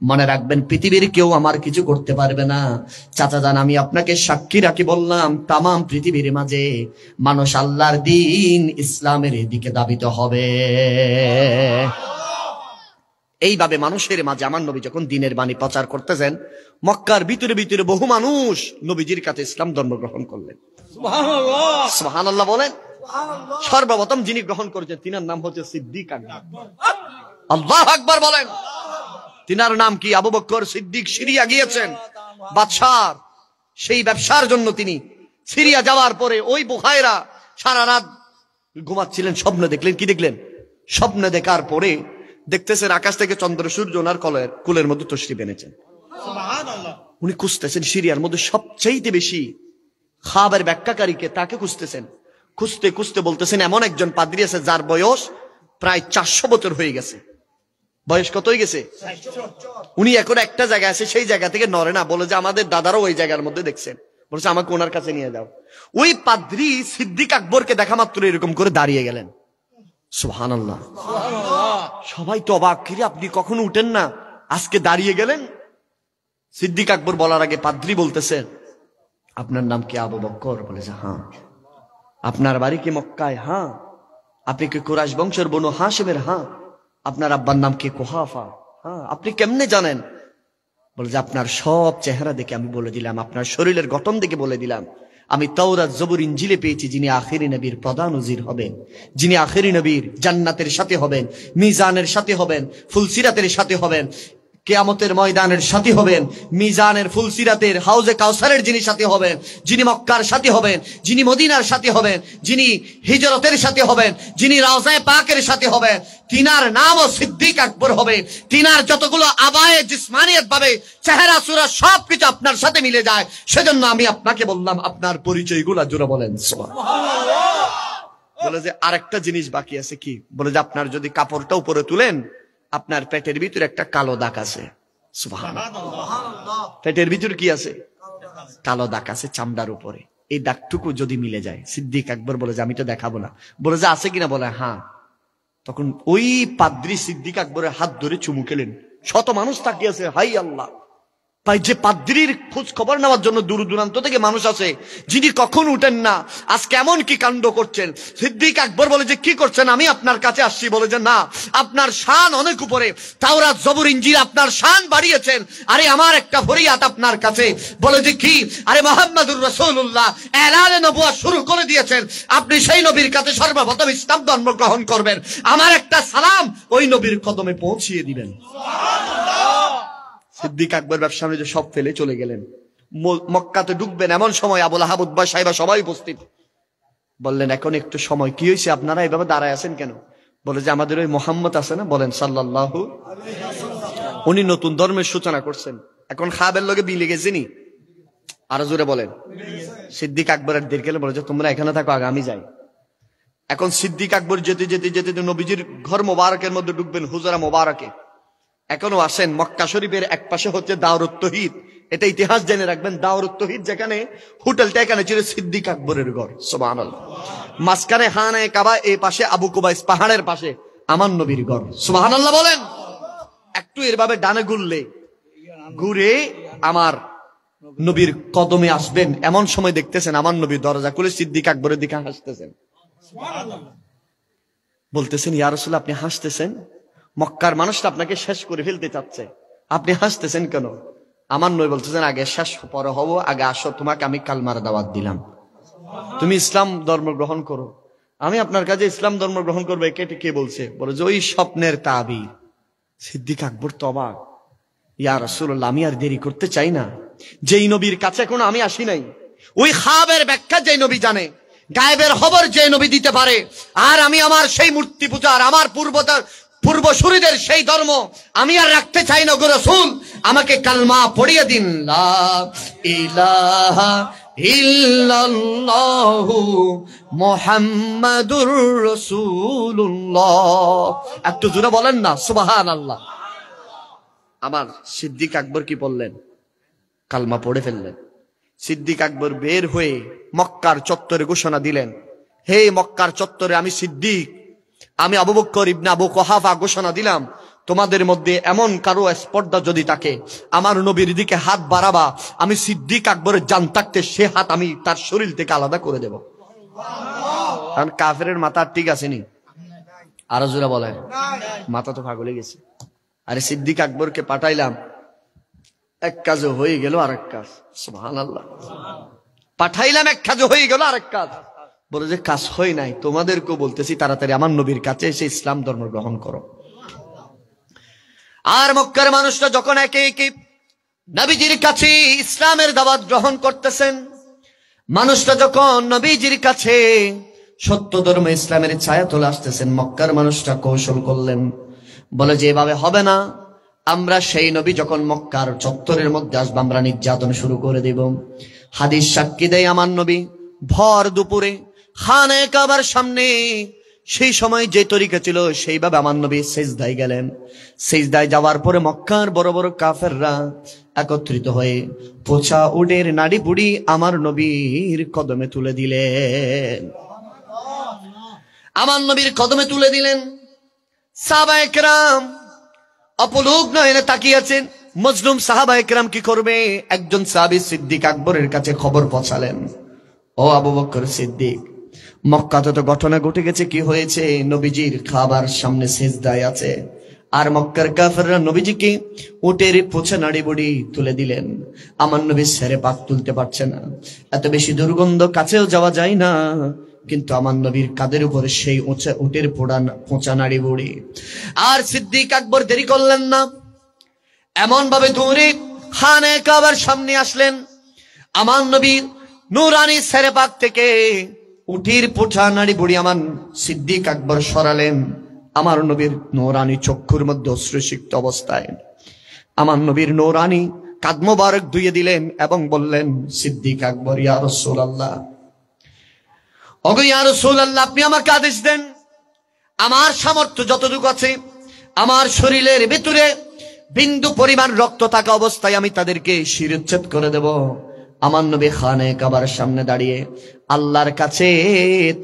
A: মনে রাখবেন, পৃথিবীর কেউ আমার কিছু করতে পারবে না। চাচা জান, আমি আপনাকে সাক্ষী রাখি বললাম, তাম পৃথিবীর মাঝে মানুষ আল্লাহর দিন ইসলামের দিকে ধাবিত হবে। এইভাবে মানুষের মাঝে আমার নবী যখন দিনের বাণী প্রচার করতেছেন, মক্কার ভিতরে ভিতরে বহু মানুষ নবীজির কাছে ইসলাম ধর্ম গ্রহণ করলেন। সুবহানাল্লাহ, সুবহানাল্লাহ বলেন। সর্বপ্রথম যিনি গ্রহণ করেছেন তিনার নাম হচ্ছে সিদ্দিক আকবর। আল্লাহু আকবার বলেন। তিনার নাম কি? আবু বকর সিদ্দিক। সিরিয়া গিয়েছেন বাদশার সেই ব্যবসার জন্য। তিনি সিরিয়া যাওয়ার পরে ওই বুখায়রা সারা রাত ঘুমাচ্ছিলেন, স্বপ্ন দেখলেন। কি দেখলেন? স্বপ্ন দেখার পরে দেখতেছেন আকাশ থেকে চন্দ্র সূর্য ওনার কুলের মধ্যে তশরিফ এনেছেন। উনি খুঁজতেছেন সিরিয়ার মধ্যে সবচেয়ে বেশি খাবের ব্যাখ্যাকারীকে, তাকে খুঁজতেছেন। খুঁজতে খুঁজতে বলতেছেন এমন একজন পাদ্রী আছে যার বয়স প্রায় 400 বছর হয়ে গেছে। বয়স কত হয়ে গেছে? উনি এখন একটা জায়গায় আছে, সেই জায়গা থেকে নড়ে না। বলে যে আমাদের দাদারও ওই জায়গার মধ্যে দেখছেন। বলছে আমাকে ওনার কাছে নিয়ে যাও। ওই পাদ্রী সিদ্দিক আকবরকে দেখা মাত্র এরকম করে দাঁড়িয়ে গেলেন। সুবহানাল্লাহ। সবাই তো অবাক, কিরে আপনি কখনো উঠেন না, আজকে দাঁড়িয়ে গেলেন? সিদ্দিক আকবর বলার আগে পাদ্রী বলতেছেন, আপনার নাম কি? আবু বকর। বলেছে হ্যাঁ। আপনার বাড়ি কি মক্কায়? হ্যাঁ। আপনি কি কুরাইশ বংশের বনু হাশিমের? হ্যাঁ। আপনার আব্বার নাম কি? কুহাফা। হ্যাঁ। আপনি কেমনে জানেন? বলে যে আপনার সব চেহারা দেখে আমি বলে দিলাম, আপনার শরীরের গঠন দেখে বলে দিলাম, আমি তাওরাত জবুর ইনজিলে পেয়েছি যিনি আখিরি নবীর প্রধান উজির হবেন, যিনি আখিরি নবীর জান্নাতের সাথে হবেন, মিজানের সাথে হবেন, ফুলসিরাতের সাথে হবেন, কিয়ামতের ময়দানের সাথী হবেন, মিজানের ফুলসিরাতের হাউজে কাউসারের যিনি সাথী হবেন, যিনি মক্কার সাথী হবেন, যিনি মদিনার সাথী হবেন, যিনি হিজরতের সাথে হবেন, যিনি রওজায়ে পাকের সাথে হবেন, তিনার নামও সিদ্দিক আকবর হবে। তিনার যতগুলো আবায়ে জিসমানিয়ত ভাবে চেহারা সুরা সবকিছু আপনার সাথে মিলে যায়। সেজন্য আমি আপনাকে বললাম আপনার পরিচয়গুলো জোরে বলেন সুবহানাল্লাহ। বলে যে আরেকটা জিনিস বাকি আছে। কি? বলে যে আপনার যদি কাপড়টা উপরে তুলেন, আপনার পেটের ভিতরে একটা কালো দাগ আছে। সুবহানাল্লাহ। পেটের ভিতরে কি আছে? কালো দাগ আছে চামড়ার উপরে। এই দাগটুকু যদি মিলে যায়, সিদ্দিক আকবর বলে যে আমি তো দেখাবো না। বলে যে আছে কিনা? বলে হ্যাঁ। তখন ওই পাদ্রী সিদ্দিক আকবরের হাত ধরে চুমু খেলেন। শত মানুষ তাকিয়ে আছে, হাই আল্লাহ। তাই যে পাদ্রীর খোঁজ খবর নেওয়ার জন্য দূর দূরান্ত থেকে মানুষ আছে, যিনি কখন উঠেন না, আজ কেমন কি কাণ্ড করছেন। সিদ্দিক আকবর বলে যে কি করছেন? আমি আপনার কাছে আসছি। বলে যে না, আপনার শান অনেক উপরে, তাওরাত জবুর ইনজিল আপনার শান বাড়িয়েছেন। আরে আমার একটা ফরিয়াদ আপনার কাছে। বলে যে কি? আরে মুহাম্মদুর রাসূলুল্লাহ এলানে নবুয়ত শুরু করে দিয়েছেন, আপনি সেই নবীর কাছে সর্বপ্রথম ইসলাম ধর্ম গ্রহণ করবেন। আমার একটা সালাম ওই নবীর কদমে পৌঁছিয়ে দিবেন। সিদ্দিক আকবর ব্যবসা বাণিজ্য সব ফেলে চলে গেলেন। মক্কাতে ঢুকবেন এমন সময় আবুল আহাব উতবা সাহেবা সবাই উপস্থিত। বললেন এখন একটু সময়। কি হয়েছে? আপনারা এইভাবে দাঁড়ায় আছেন কেন? বলে যে আমাদের ওই মুহাম্মদ আছে না, বলেন সাল্লাল্লাহু আলাইহি ওয়াসাল্লাম, উনি নতুন ধর্মের সূচনা করছেন। এখন খাবের লগে বিলে গেছেনি। আরো জোরে বলেন। সিদ্দিক আকবরের দের গেলে বলে যে তোমরা এখানে থাকো, আগে আমি যাই। এখন সিদ্দিক আকবর যেতে যেতে যেতে নবীজির ঘর মোবারকের মধ্যে ঢুকবেন, হুজরা মোবারকে। এখনো আসেন। মক্কা শরীফের এক পাশে হচ্ছে দাওরুত তৌহিদ। এটা ইতিহাস জেনে রাখবেন। দাওরুত তৌহিদ যেখানে হোটেলটা, এখানে ছিল সিদ্দিক আকবরের ঘর। সুবহানাল্লাহ। মাঝখানে খানে কাবা, এই পাশে আবু কুবাইস পাহাড়ের পাশে আমার নবীর ঘর। সুবহানাল্লাহ বলেন। একটু এরভাবে ডানে ঘুরে আমার নবীর কদমে আসবেন। এমন সময় দেখতেছেন আমার নবীর দরজা খুলে সিদ্দিক আকবরের দিকে হাসতেছেন। বলতেছেন ইয়া রাসূলুল্লাহ, আপনি হাসতেছেন? মক্কার মানুষটা আপনাকে শেষ করে ফেলতে চাচ্ছে, আপনি হাসতেছেন কেন? আমার নবী বলতেছেন আগে শেষ পরে হবো, আগে আসো, তোমাকে আমি কালমার দাওয়াত দিলাম, তুমি ইসলাম ধর্ম গ্রহণ করো। আমি আপনার কাছে ইসলাম ধর্ম গ্রহণ করবো। একে কে বলছে? বলে যে ওই স্বপ্নের তাবির। সিদ্দিক আকবর তো অবাক। ইয়া রাসূলুল্লাহ, আমি আর দেরি করতে চাই না। যেই নবীর কাছে এখনো আমি আসি নাই, ওই খাবের ব্যাখ্যা যেই নবী জানে, গায়েবের খবর যে নবী দিতে পারে, আর আমি আমার সেই মূর্তি পূজার, আমার পূর্বসূরীদের সেই ধর্ম আমি আর রাখতে চাই না গো রাসূল। আমাকে কালমা পড়িয়ে দিন, লা ইলাহা ইল্লাল্লাহু মুহাম্মাদুর রাসূলুল্লাহ। একটু জোরে বলেন না সুবহানাল্লাহ। আমার সিদ্দিক আকবর কি বললেন? কালমা পড়ে ফেললেন। সিদ্দিক আকবর বের হয়ে মক্কার চত্বরে ঘোষণা দিলেন, হে মক্কার চত্বরে আমি সিদ্দিক, আমি আবু বকর ইবনে আবু কুহাফা ঘোষণা দিলাম, তোমাদের মধ্যে এমন কারো স্পর্ধা যদি থাকে আমার নবীর দিকে হাত বাড়াবা, আমি সিদ্দিক আকবরের জান থাকতে সে হাত আমি তার শরীর থেকে আলাদা করে দেব। কারণ কাফেরের মাথা ঠিক আসেনি। আরো জোরা বলেন, মাথা তো পাগলে গেছে। আরে সিদ্দিক আকবরকে পাঠাইলাম, এক কাজও হয়ে গেল আরেক কাজ। সুবহানাল্লাহ। পাঠাইলাম, এক কাজও হয়ে গেল আরেক কাজ। বলে যে কাজ হয় নাই, তোমাদেরকেও বলতেছি তাড়াতাড়ি আমার নবীর কাছে এসে ইসলাম ধর্ম গ্রহণ করো। আর মক্কার মানুষরা যখন একে একে নবীজির কাছে ইসলামের দাওয়াত গ্রহণ করতেছেন, মানুষরা যখন নবীজির কাছে সত্য ধর্ম ইসলামের ছায়া তোলে আসতেছেন, মক্কার মানুষরা কৌশল করলেন, বলে যে এভাবে হবে না, আমরা সেই নবী যখন মক্কার চত্বরের মধ্যে আসবো আমরা নির্যাতন শুরু করে দেব। হাদিস সাক্ষী দেয় আমার নবী ভর দুপুরে খানে কাবার সামনে সেই সময় যে তরিকা ছিল সেইভাবে আমার নবী সিজদায় গেলেন। সিজদায় যাওয়ার পরে মক্কার বড় বড় কাফেররা একত্রিত হয়ে পোচা উটের নাড়ি বুড়ি আমার নবীর কদমে তুলে দিলেন। আমার নবীর কদমে তুলে দিলেন। সাহাবায়ে কেরাম অপলোক নয়নে তাকিয়েছেন। মজলুম সাহাবায়ে কেরাম কি করবে? একজন সাহাবী সিদ্দিক আকবরের কাছে খবর পৌঁছালেন, ও আবু বকর সিদ্দিক, মক্কাতে তো ঘটনা ঘটে গেছে, কি হয়েছে? নবীজির খাবার সামনে সিজদায় আছে, আর মক্কার কাফেররা নবীজিকে উটের পোছা নাড়ি বুড়ি তুলে দিলেন। আমার নবী সেরে পাক তুলতে পারছে না, এত বেশি দুর্গন্ধ, কাছেও যাওয়া যায় না, কিন্তু আমার নবীর কাদের উপরে সেই উটের পোঁচা নাড়ি বুড়ি। আর সিদ্দিক আকবর দেরি করলেন না, এমন ভাবে দৌড়ে খানে কাবার সামনে আসলেন। আমার নবীর নুরানি সেরে পাক থেকে উটির পোঁচা নাড়ি বুড়ি আমার সিদ্দিক আকবর সরালেন। আমার নবীর নূরানি চক্ষুর মধ্যে অশ্রুসিক্ত অবস্থায় আমার নবীর নূরানি কাঁধ মোবারক ধুইয়ে দিলেন এবং বললেন, সিদ্দিক আকবর, ইয়া রাসূলুল্লাহ, ওগো ইয়া রাসূলুল্লাহ, আপনি আমাকে আদেশ দেন, আমার সামর্থ্য যতটুকু আছে, আমার শরীরের ভিতরে বিন্দু পরিমাণ রক্ত থাকা অবস্থায় আমি তাদেরকে শিরচ্ছেদ করে দেব। আমার নবী খানে কাবার সামনে দাঁড়িয়ে আল্লাহর কাছে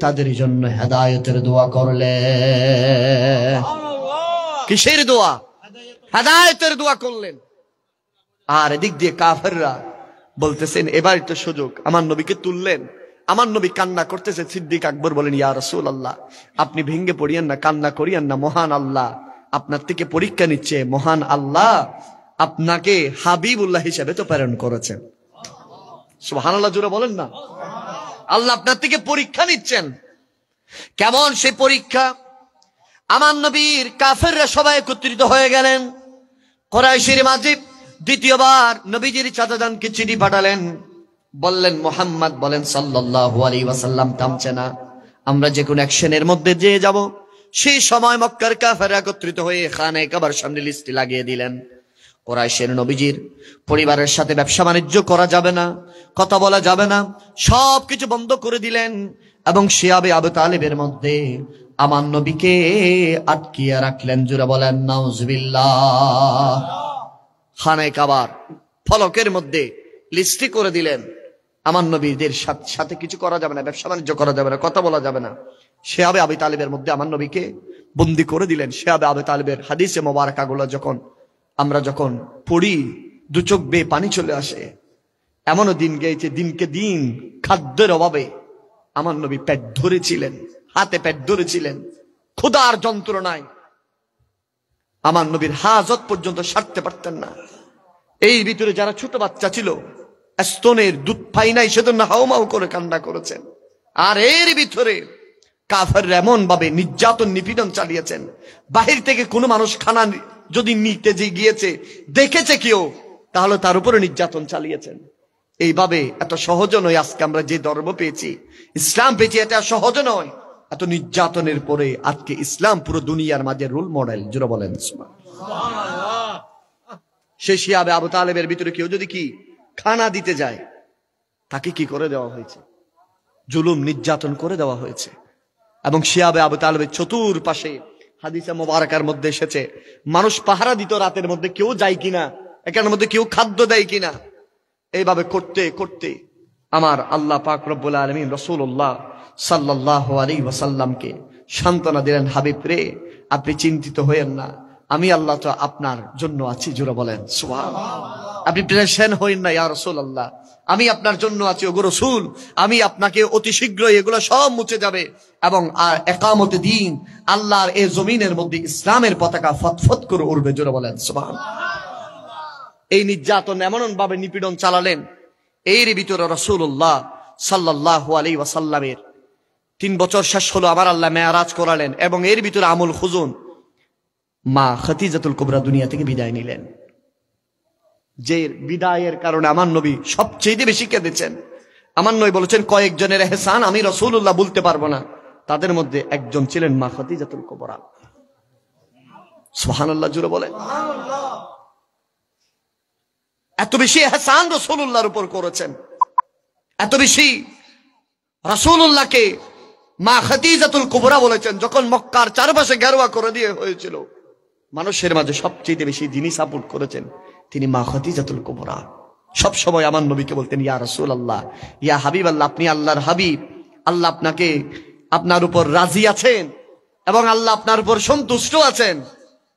A: তাদের জন্য হেদায়েতের দোয়া করলেন। কিসের দোয়া? হেদায়েতের দোয়া করলেন। আর এদিক দিয়ে কাফেররা বলতেছেন, এবার তো সুযোগ। আমার নবীকে তুললেন, আমার নবী কান্না করতেছে। সিদ্দিক আকবর বলেন, ইয়া রাসূলুল্লাহ, আপনি ভেঙ্গে পড়িয়েন না, কান্না করিয়েন না, মহান আল্লাহ আপনার থেকে পরীক্ষা নিচ্ছে, মহান আল্লাহ আপনাকে হাবিবুল্লাহ হিসেবে তো প্রেরণ করেছেন। সুবহানাল্লাহ, জোরে বলেন না। আল্লাহ আপনার থেকে পরীক্ষা নিচ্ছেন। কেমন সেই পরীক্ষা? আমার নবীর কাফেররা সবাই একত্রিত হয়ে গেলেন। কুরাইশের মাঝে দ্বিতীয়বার নবীজির চাচাজানকে চিঠি পাঠালেন, বললেন, মুহাম্মদ বলেন সাল্লাল্লাহু আলাইহি ওয়াসাল্লাম থামছে না, আমরা যে কোন অ্যাকশনের মধ্যে যে যাব। সেই সময় মক্কার কাফেররা একত্রিত হয়ে খানে কাবার সামনে লিস্ট লাগিয়ে দিলেন। কুরাইশের নবীজির পরিবারের সাথে ব্যবসা বাণিজ্য করা যাবে না, কথা বলা যাবে না, সবকিছু বন্ধ করে দিলেন। এবং শিয়াবে আবু তালেবের মধ্যে আমার নবীকে আটকিয়ে রাখলেন। জোরে বলেন নাউজুবিল্লাহ। খানে কাবার ফলকের মধ্যে লিস্টি করে দিলেন, আমার নবীদের সাথে কিছু করা যাবে না, ব্যবসা বাণিজ্য করা যাবে না, কথা বলা যাবে না। শিয়াবে আবু তালেবের মধ্যে আমার নবীকে বন্দী করে দিলেন। শিয়াবে আবু তালেবের হাদিসে মোবারকাগুলো আমরা যখন পড়ি, দু চোখ বেয়ে পানি চলে আসে। এমনও দিন গেছে, দিনকে দিন খাদ্যের অভাবে আমার নবী পেট ধরেছিলেন, হাতে পেট ধরেছিলেন, ক্ষুধার যন্ত্রণায় আমার নবীর হাজত পর্যন্ত সারতে পারতেন না। এই ভিতরে যারা ছোট বাচ্চা ছিল, স্তনের দুধ পাই নাই, সেজন্য হাউমাউ করে কান্না করেছেন। আর এর ভিতরে কাফেররা এমন ভাবে নির্যাতন নিপীড়ন চালিয়েছেন, বাহির থেকে কোনো মানুষ খানা যদি নিতে যে গিয়েছে, দেখেছে কেউ, তাহলে তার উপরে নির্যাতন চালিয়েছেন। এইভাবে এত সহজ নয় আজকে আমরা যে ধর্ম পেয়েছি, ইসলাম পেয়েছি, এটা সহজ নয়। এত নির্যাতনের পরে আজকে ইসলাম পুরো দুনিয়ার মাঝে রোল মডেল। জোরে বলেন সুবহানাল্লাহ। সেই শিয়াবে আবু তালেবের ভিতরে কেউ যদি কি খানা দিতে যায়, তাকে কি করে দেওয়া হয়েছে? জুলুম নির্যাতন করে দেওয়া হয়েছে। এবং শিয়াবে আবু তালেবের চতুর্পাশে হাদিসে মোবারকার মধ্যে এসেছে, মানুষ পাহারা দিত রাতের মধ্যে, কেউ যায় কিনা, এখানের মধ্যে কেউ খাদ্য দেয় কিনা। এইভাবে করতে করতে আমার আল্লাহ পাক রব্বুল আলামিন রাসূলুল্লাহ সাল্লাল্লাহু আলাইহি ওয়াসাল্লামকে সান্ত্বনা দিলেন, হাবিব রে, আপনি চিন্তিত হয়েন না, আমি আল্লাহ তো আপনার জন্য আছি। জোরে বলেন সুবহানাল্লাহ। আপনি টেনশন হইন না ইয়া রাসূলুল্লাহ, আমি আপনার জন্য আছি। ওগো রাসূল, আমি আপনাকে অতি শীঘ্রই এগুলো সব মুছে যাবে এবং ইকামতে দ্বীন, আল্লাহর এই জমিনের মধ্যে ইসলামের পতাকা ফতফত করে উড়বে। জোরে বলেন সুবহানাল্লাহ। এই নির্যাতন এমন ভাবে নিপীড়ন চালালেন, এর ভিতরে রাসূলুল্লাহ সাল্লাল্লাহু আলাইহি ওয়াসাল্লামের 3 বছর শেষ হলো, আমার আল্লাহ মেরাজ করালেন এবং এর ভিতরে আমুল খুজুন মা খাদিজাতুল কুবরা দুনিয়া থেকে বিদায় নিলেন। যে বিদায়ের কারণে আমার নবী সবচেয়ে বেশি কেঁদেছেন। আমার নবী বলেছেন, কয়েকজনের এহসান আমি রাসূলুল্লাহ বলতে পারবো না, তাদের মধ্যে একজন ছিলেন মা খাদিজাতুল কুবরা। সুবহানাল্লাহ, জোরে বলেন। এত বেশি এহসান রাসূলুল্লাহর উপর করেছেন, এত বেশি রাসূলুল্লাহকে মা খাদিজাতুল কুবরা বলেছেন। যখন মক্কার চারপাশে ঘেরোয়া করে দিয়ে হয়েছিল, মানুষের মাঝে সবচেয়ে বেশি যিনি সাপোর্ট করেছেন তিনি মা খাদিজাতুল কুবরা। সব সময় আমার নবীকে বলতেন, ইয়া রাসূলুল্লাহ, ইয়া হাবিবাল্লাহ, আপনি আল্লাহর হাবিব, আল্লাহ আপনাকে আপনার উপর রাজি আছেন এবং আল্লাহ আপনার উপর সন্তুষ্ট আছেন।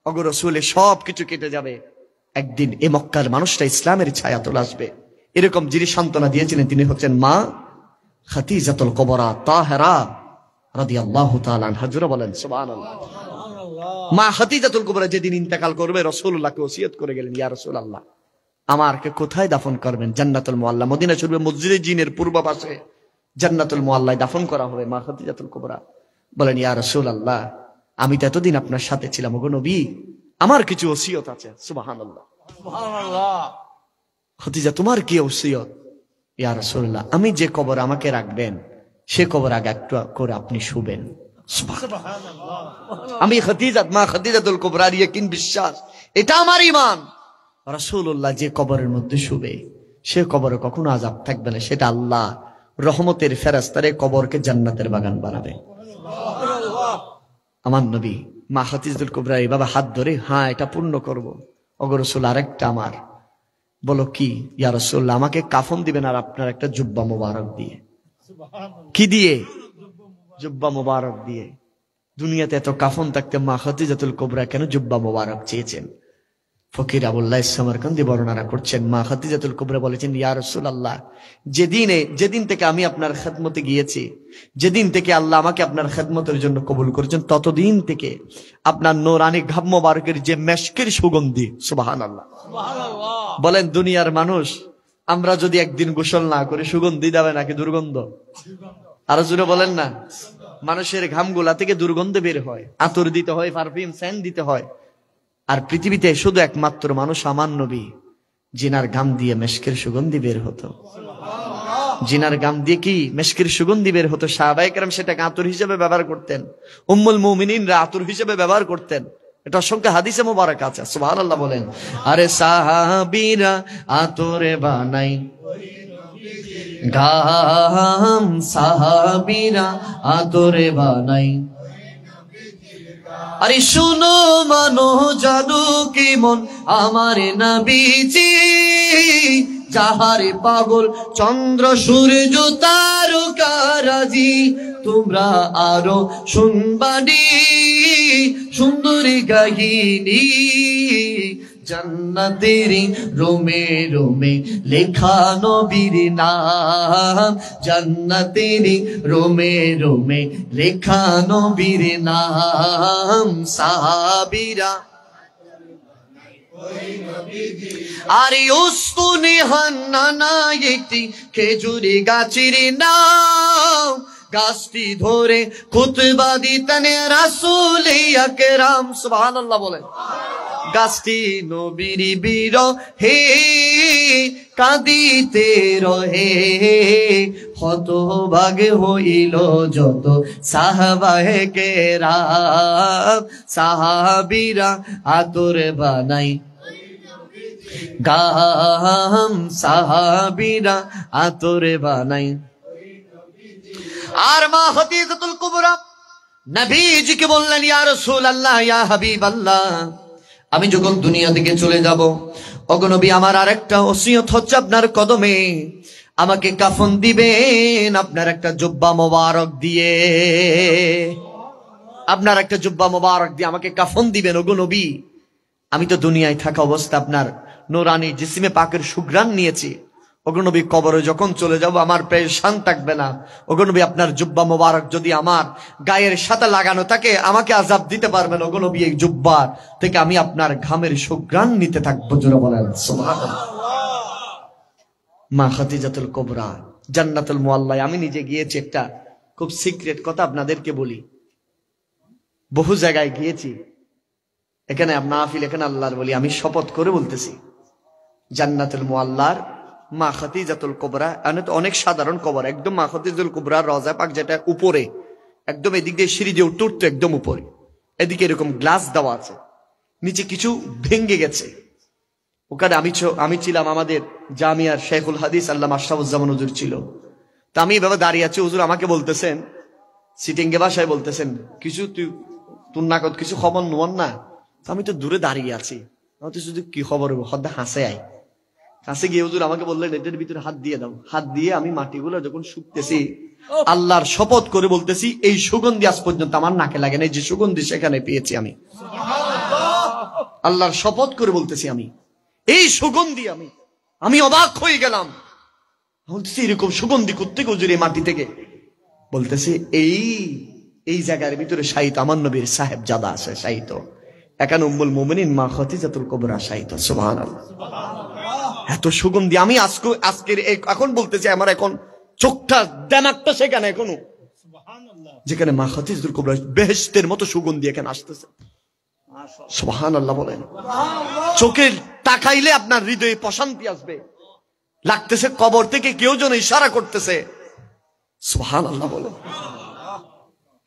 A: ওগো রাসূল, সব কিছু কেটে যাবে, একদিন এ মক্কার মানুষটা ইসলামের ছায়া তোলে আসবে। এরকম যিনি সান্ত্বনা দিয়েছিলেন তিনি হচ্ছেন মা খাদিজাতুল কুবরা তাহেরা রাদিয়াল্লাহু তাআলা আনহা। জোরে বলেন সুবহানাল্লাহ। মা খাদিজাতুল কুবরা যেদিন ইন্তেকাল করবে, রাসূলুল্লাহকে ওসিয়ত করে গেলেন, ইয়া রাসূলুল্লাহ, আমাকে কোথায় দাফন করবেন? জান্নাতুল মুআল্লা, মদিনা শরীফের মসজিদে জিনের পূর্ব পাশে জান্নাতুল মুআল্লায় দাফন করা হবে। মা খাদিজাতুল কুবরা বলেন, ইয়া রাসূলুল্লাহ, আমি তো এতদিন আপনার সাথে ছিলাম, ওগো নবী, আমার কিছু ওসিয়ত আছে। সুবহানাল্লাহ, সুবহানাল্লাহ। খাদিজা, তোমার কি ওসিয়ত? ইয়া রাসূলুল্লাহ, আমি যে কবর আমাকে রাখবেন সে কবর আগে একটু করে আপনি শুবেন। আমি মা খাদিজাতুল কুবরার ইয়াকিন, বিশ্বাস, এটা আমার ঈমান। রাসূলুল্লাহ যে কবরের মধ্যে শুবে সে কবরে কখনো আযাব থাকবে না, সেটা আল্লাহ রহমতের ফেরেশতারে কবরকে জান্নাতের বাগান বানাবে। আমার নবী মা খাদিজাতুল কুবরা এইভাবে হাত ধরে, হ্যাঁ এটা পূর্ণ করব। ওগো রাসূল, আরেকটা আমার। বলো কি? ইয়া রাসূলুল্লাহ, আমাকে কাফন দিবেন আর আপনার একটা জুব্বা মুবারক দিয়ে। কি দিয়ে? জুব্বা মুবারক দিয়ে। দুনিয়াতে এত কাফন থাকতে মা খাদিজাতুল কুবরা কেন জুব্বা মুবারক চেয়েছেন? ফকির আবুল্লাহ সামারকান্দি বর্ণনা করছেন, মা খাদিজাতুল কুবরা বলেছেন, ইয়া রাসূলুল্লাহ, যেদিন থেকে আমি আপনার খেদমতে গিয়েছি, যেদিন থেকে আল্লাহ আমাকে আপনার খেদমতের জন্য কবুল করেছেন, ততদিন থেকে আপনার নূরানি ঘাম মোবারকের যে মেশকের সুগন্ধি, সুবহানাল্লাহ, বলেন দুনিয়ার মানুষ আমরা যদি একদিন গোসল না করে সুগন্ধি দেবে নাকি দুর্গন্ধ? আরো জোরে বলেন না। মানুষের ঘামগুলা থেকে দুর্গন্ধ বের হয়, আতর দিতে হয়, পারফিউম সেন্ট দিতে হয়। আর পৃথিবীতে শুধু একমাত্র মানুষ আমার নবী, জিনার ঘাম দিয়ে মেশকের সুগন্ধি বের হতো। জিনার ঘাম দিয়ে কি মেশকের সুগন্ধি বের হতো। সাহাবায়ে কেরাম সেটাকে আতর হিসেবে ব্যবহার করতেন, উম্মুল মুমিনিনরা আতর হিসেবে ব্যবহার করতেন। এটা অসংখ্য হাদিসে মুবারক আছে। সুবহানাল্লাহ বলেন। আরে সাহাবীরা আতরে বানাই ঘাম, সাহাবীরা আতরে বানাই। আরে শুনো মানো জানো কি মন আমার নবীজি, যাহারে পাগল চন্দ্র সূর্য তারকারাজি। তোমরা আরো শুনবানি সুন্দরী কাহিনী, জান্নাতের রোমে রোমে লেখা নবীর নাম, জান্নাতের রোমে রোমে লেখা নবীর নাম। সাহাবীরা আরে উস্তুনে হান্নানা একটি খেজুরি গাছের নাম, গাছটি ধরে খুতবা দিতেন রাসূল আকরাম। সুবহানাল্লাহ বলেন। গাছটি নবীর বিরহে কাঁদিতে রহে, হতভাগে হইল যত সাহাবায়ে কেরাম। সাহাবীরা আতর বানাই গাম, সাহাবীরা আতর বানাই। আর মা খাদিজাতুল কুবরা নবীজিকে বললেন, ইয়া রাসূলুল্লাহ, ইয়া হাবিবাল্লাহ, আমি যখন দুনিয়া থেকে চলে যাব, ওগো নবী, আমার আরেকটা ওসিয়ত হচ্ছে আপনার কদমে আমাকে কাফন দিবেন আপনার একটা জুব্বা মোবারক দিয়ে, আপনার একটা জুব্বা মোবারক দিয়ে আমাকে কাফন দিবেন। ওগো নবী, আমি তো দুনিয়ায় থাকা অবস্থা আপনার নূরানি জিসিমে পাকের সুঘ্রাণ নিয়েছি। ওগো নবী, কবরে যখন চলে যাব আমার পেরেশান থাকবে না। ওগো নবী, আপনার জুব্বা মোবারক যদি আমার গায়ের সাথে লাগানো থাকে আমাকে আযাব দিতে পারবেন। ওগো নবী, এই জুব্বা থেকে আমি আপনার ঘামের সুঘ্রাণ নিতে থাকবো। জোরে বলেন সুবহানাল্লাহ। মা খাদিজাতুল কুবরা জান্নাতুল মুআল্লায় আমি নিজে গিয়েছি। একটা খুব সিক্রেট কথা আপনাদেরকে বলি, বহু জায়গায় গিয়েছি, এখানে মাহফিল, এখানে আল্লাহর বলি, আমি শপথ করে বলতেছি, জান্নাতুল মুআল্লার মা খাদিজাতুল কুবরা অনেক সাধারণ কবর, একদম মা খাদিজাতুল কুবরার রওজা পাক যেটা উপরে একদম, এদিক দিয়ে সিঁড়ি দিয়ে উঠতে একদম উপরে, এদিকে এরকম গ্লাস দেওয়া আছে, নিচে কিছু ভেঙে গেছে। ওখানে আমি ছিলাম, আমাদের জামিয়ার শেখুল হাদিস আল্লামা আশরাফুজ্জামান হুজুর ছিল। তা আমি এভাবে দাঁড়িয়ে আছি, হুজুর আমাকে বলতেছেন সিটিংয়ে ভাষায় বলতেছেন, কিছু তুই নাকত কিছু খবর নোয়ান না। তো আমি তো দূরে দাঁড়িয়ে আছি, শুধু কি খবর হবো, হদ্দা হাসে আয়। কাছে গিয়ে হুজুর আমাকে বললেন এটার ভিতরে হাত দিয়ে দাও। হাত দিয়ে আমি মাটিগুলো যখন শুকতেছি, আল্লাহর শপথ করে বলতেছি এই সুগন্ধি আজ পর্যন্ত আমার নাকে লাগে না, যে সুগন্ধি সেখানে পেয়েছি আমি। আল্লাহর শপথ করে বলতেছি আমি এই সুগন্ধি, আমি অবাক হয়ে গেলাম। বলতেছি এরকম সুগন্ধি কোত্থেকে হুজুর এই মাটি থেকে? বলতেছি এই জায়গার ভিতরে শাহিত আমার নবীর সাহেব জাদা আছে, শাহিত এখানে উম্মুল মুমিনিন মা খাদিজাতুল কুবরা শাহিত। সুবহানাল্লাহ। এত সুগন্ধি আমি আজকের এখন বলতেছি, আমার এখন চোখটা দানাকটা সেখানে এখনো, যেখানে মা খাদিজাতুল কুবরা বেহেশতের মতো সুগন্ধি এখানে আসতেছে। সুবহানাল্লাহ বলেন। চোখে তাকাইলে আপনার হৃদয়ে প্রশান্তি আসবে, লাগতেছে কবর থেকে কেউ যেন ইশারা করতেছে। সুবহানাল্লাহ বলেন।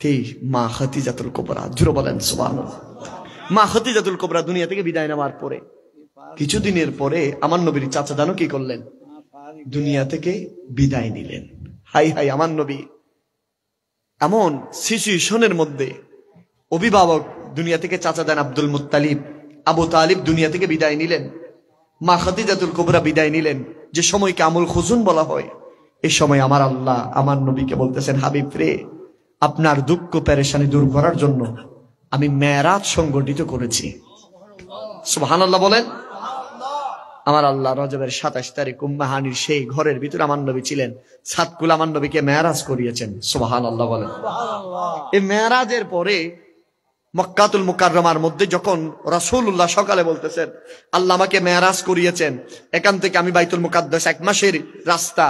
A: ঠিক মা খাদিজাতুল কুবরা, জোরে বলেন সুবহানাল্লাহ। মা খাদিজাতুল কুবরা দুনিয়া থেকে বিদায় নেওয়ার পরে কিছুদিনের পরে আমার নবীর চাচা জানো কি করলেন? দুনিয়া থেকে বিদায় নিলেন। হাই হাই, আমার নবী এমন সিচুয়েশনের মধ্যে, অভিভাবক দুনিয়া থেকে চাচা দেন আব্দুল মুত্তালিব, আবু তালিব দুনিয়া থেকে বিদায় নিলেন, মা খাদিজাতুল কুবরা বিদায় নিলেন, যে সময়কে আমুল খুজুন বলা হয়। এই সময় আমার আল্লাহ আমার নবীকে বলতেছেন, হাবিব রে, আপনার দুঃখ পেরেশানি দূর করার জন্য আমি মেরাজ সংগঠিত করেছি। সুবহানাল্লাহ বলেন। আমার আল্লাহ রজবের 27 তারিখ উম্মাহানির সেই ঘরের ভিতরে আমার নবী ছিলেন, সাতকুল আমার নবীকে মেরাজ করিয়েছেন। সুবহানাল্লাহ বলেন। এই মেরাজের পরে মক্কাতুল মুকাররমার মধ্যে যখন রাসূলুল্লাহ সকালে বলতেছেন আল্লাহ আমাকে মেরাজ করিয়েছেন, এখান থেকে আমি বাইতুল মুকাদ্দাস 1 মাসের রাস্তা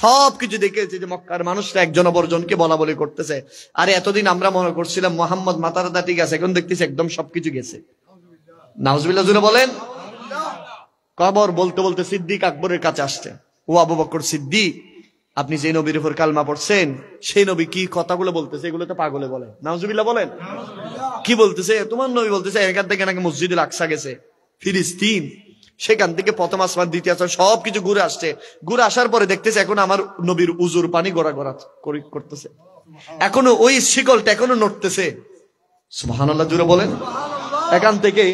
A: সবকিছু দেখেছি, যে মক্কার মানুষরা একজন অপরজনকে বলা বলি করতেছে, আরে এতদিন আমরা মনে করছিলাম মোহাম্মদ মাথাটা ঠিক আছে, এখন দেখতেছি একদম সবকিছু গেছে। নাউজুবিল্লাহ জুড়ে বলেন। কবর বলতে বলতে সিদ্দিক আকবরের কাছে আসছে, ও আবু বকর সিদ্দিক, আপনি যে নবীর উপর কালমা পড়ছেন সেই নবী কি কথাগুলো বলতেছে, এগুলো তো পাগলে বলে। নাউজুবিল্লাহ বলেন। কি বলতেছে? তোমার নবী বলতেছে এখান থেকে নাকি মসজিদুল আকসা গেছে, ফিলিস্তিন, সেখান থেকে প্রথম আসমান দ্বিতীয় আসমান সবকিছু ঘুরে আসছে। ঘুরে আসার পরে দেখতেছে এখন আমার নবীর উজুর পানি গড়া গড়া করতেছে, এখনো ওই শিকলটা এখনো নড়তেছে। সুবহানাল্লাহ জুড়ে বলেন। এখান থেকে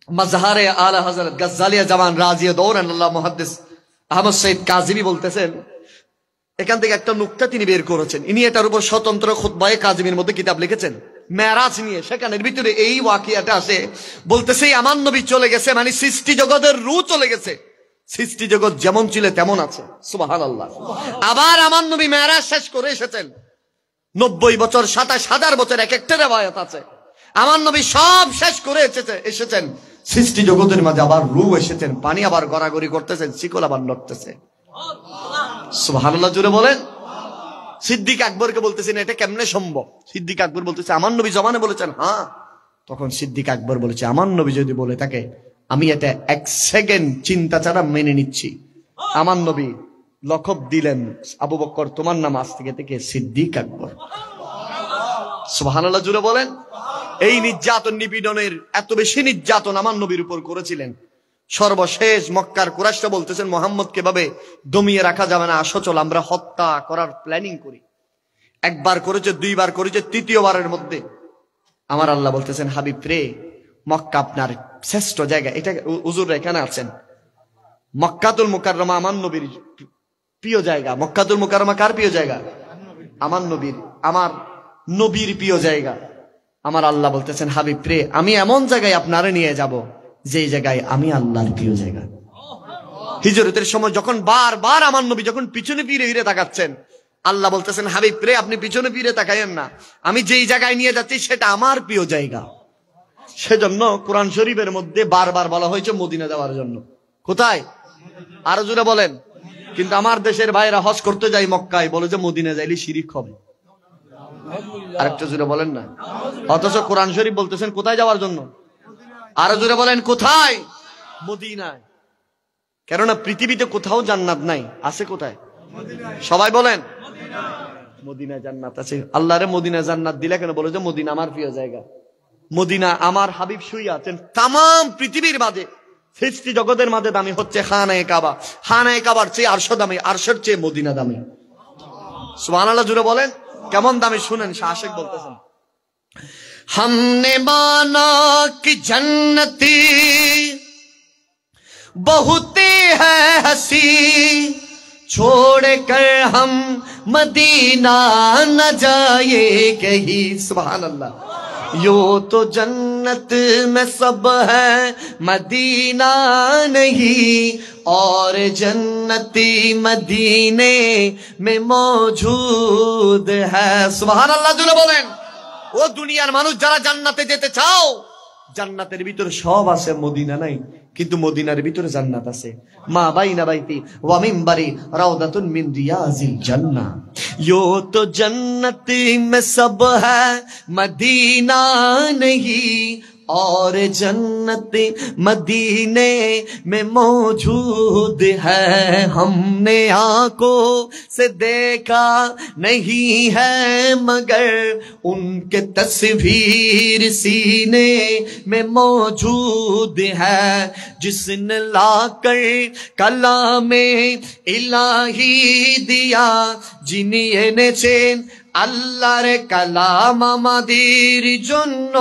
A: মাজহারে আলা হযরত গাজ্জালিয়া জামান রাজিয়া দৌরান আল্লাহ মুহাদ্দিস আহমদ সঈদ কাজিমি বলতেছেন, এখান থেকে একটা নুকতা তিনি বের করেছেন। ইনি এটার উপর স্বতন্ত্র খুতবায়ে কাজিমির মধ্যে কিতাব লিখেছেন মেরাজ নিয়ে। সেখানের ভিতরে এই ওয়াকিয়াটা আসে, বলতেছে আমার নবী চলে গেছে, মানে সৃষ্টি জগতের রূহ চলে গেছে, সৃষ্টি জগৎ যেমন ছিল তেমন আছে। সুবহানাল্লাহ। আবার আমার নবী মেরাজ শেষ করে এসেছেন, 90 বছর 27,000 বছর এক একটা রিওয়ায়াত আছে। আমার নবী সব শেষ করে এসেছেন, সৃষ্টি জগতের মাঝে আবার রূহ এসেছেন, পানি আবার গড়াগড়ি করতেছেন, শিকল আবার নড়তেছে। সুবহানাল্লাহ জুড়ে বলেন। সিদ্দিক আকবরকে বলতেছেন এটা কেমনে সম্ভব? সিদ্দিক আকবর বলতেছে আমার নবী জমানে বলেছেন। হ্যাঁ, তখন সিদ্দিক আকবর বলেছে আমার নবী যদি বলে থাকে আমি এটা 1 সেকেন্ড চিন্তা ছাড়া মেনে নিচ্ছি। আমার নবী লকব দিলেন, আবু বকর তোমার নাম আজ থেকে সিদ্দিক আকবর। সুবহানাল্লাহ জুড়ে বলেন। এই নির্যাতন নিপীড়নের এত বেশি নির্যাতন আমার নবীর উপর করেছিলেন, সর্বশেষ মক্কার কুরাইশরা বলতেছেন মুহাম্মদকে ভাবে দমিয়ে রাখা যাবে না, আসো চল আমরা হত্যা করার প্ল্যানিং করি। একবার করেছে, দুইবার করেছে, তৃতীয়বারের মধ্যে আমার আল্লাহ বলতেছেন হাবিব রে, মক্কা আপনার শ্রেষ্ঠ জায়গা। এটা হুজুররা এখানে আছেন। মক্কাতুল মুকাররমা আমার নবীর প্রিয় জায়গা। মক্কাতুল মুকাররমা কার প্রিয় জায়গা? আমার নবীর, আমার নবীর প্রিয় জায়গা। আমার আল্লাহ বলতেছেন, হাবিব রে, আমি এমন জায়গায় আপনারে নিয়ে যাব যে জায়গায় আমি আল্লাহর প্রিয় জায়গা। হিজরতের সময় যখন বারবার আমার নবী যখন পিছনে ফিরে ফিরে তাকাচ্ছেন, আল্লাহ বলতেছেন, হাবিব রে, আপনি পিছনে ফিরে তাকাইয়েন না, আমি যেই জায়গায় নিয়ে যাচ্ছি সেটা আমার প্রিয় জায়গা। সেজন্য কোরআন শরীফের মধ্যে বারবার বলা হয়েছে মদিনা যাওয়ার জন্য। কোথায়? আরো জোরে বলেন। কিন্তু আমার দেশের ভাইরা হজ করতে যায় মক্কায়, বলে যে মদিনা যাইলে শিরিক হবে। আরেকটা জোরে বলেন না। অথচ কোরআন শরীফ বলতেছেন কোথায় যাওয়ার জন্য? আরো জোরে বলেন, কোথায়? মদিনায়। কেননা পৃথিবীতে কোথাও জান্নাত নাই, আছে কোথায়? সবাই বলেন, মদিনায় জান্নাত আছে। আল্লাহরে মদিনা জান্নাত দিলে কেন? বলে যে মদিনা আমার প্রিয় জায়গা। মদিনা আমার হাবিব শুয়ে আছেন। তাম পৃথিবীর মাঝে, সৃষ্টি জগতের মাঝে দামি হচ্ছে খানায়ে কাবা। খানায়ে কাবার চেয়ে আরশ দামি, আরশের চেয়ে মদিনা দামি। সুবহানাল্লাহ জুড়ে বলেন, কেমন দামি শুনেন। শাহ আশিক বলতেছেন, हमने माना कि जन्नती बहुत है हंसी, छोड़ कर हम मदीना न जाए कहीं। सुभान अल्लाह। यो तो जन्नत में सब है, मदीना नहीं, और जन्नती मदीने में मौजूद है। सुभान अल्लाह जुले बोलें। ও দুনিয়ার মানুষ যারা জান্নাতে যেতে চাও, জান্নাতের ভিতরে সব আছে, মদিনা নাই, কিন্তু মদিনার ভিতরে জান্নাত আছে। মা বাইনা বাইতি ওয়া মিনবারি রাউদাতুন মিন রিয়াজিল জান্নাহ। यो तो जन्नती में सब है, मदीना नहीं, और जन्नत मदीने में मौजूद है। हमने आंखों से देखा नहीं है, मगर उनके तस्वीर सीने में मौजूद है। जिसने लाकर कलामे इलाही दिया, जिन्हें এনেছেন আল্লাহর কালাম আমাদের জন্য,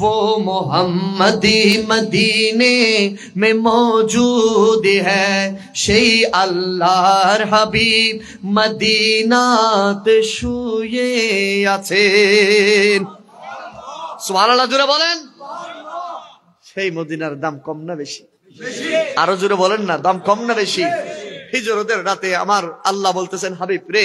A: वो মোহাম্মদি মদিনে মে মৌজুদ হ্যায়। সেই আল্লাহর হাবিব মদিনাতে শুয়ে আছেন। সুবহানাল্লাহ জোরে বলেন। সেই মদিনার দাম কম না বেশি? আরো জোরে বলেন না, দাম কম না বেশি? হিজরতের রাতে আমার আল্লাহ বলতেছেন, হাবিব রে,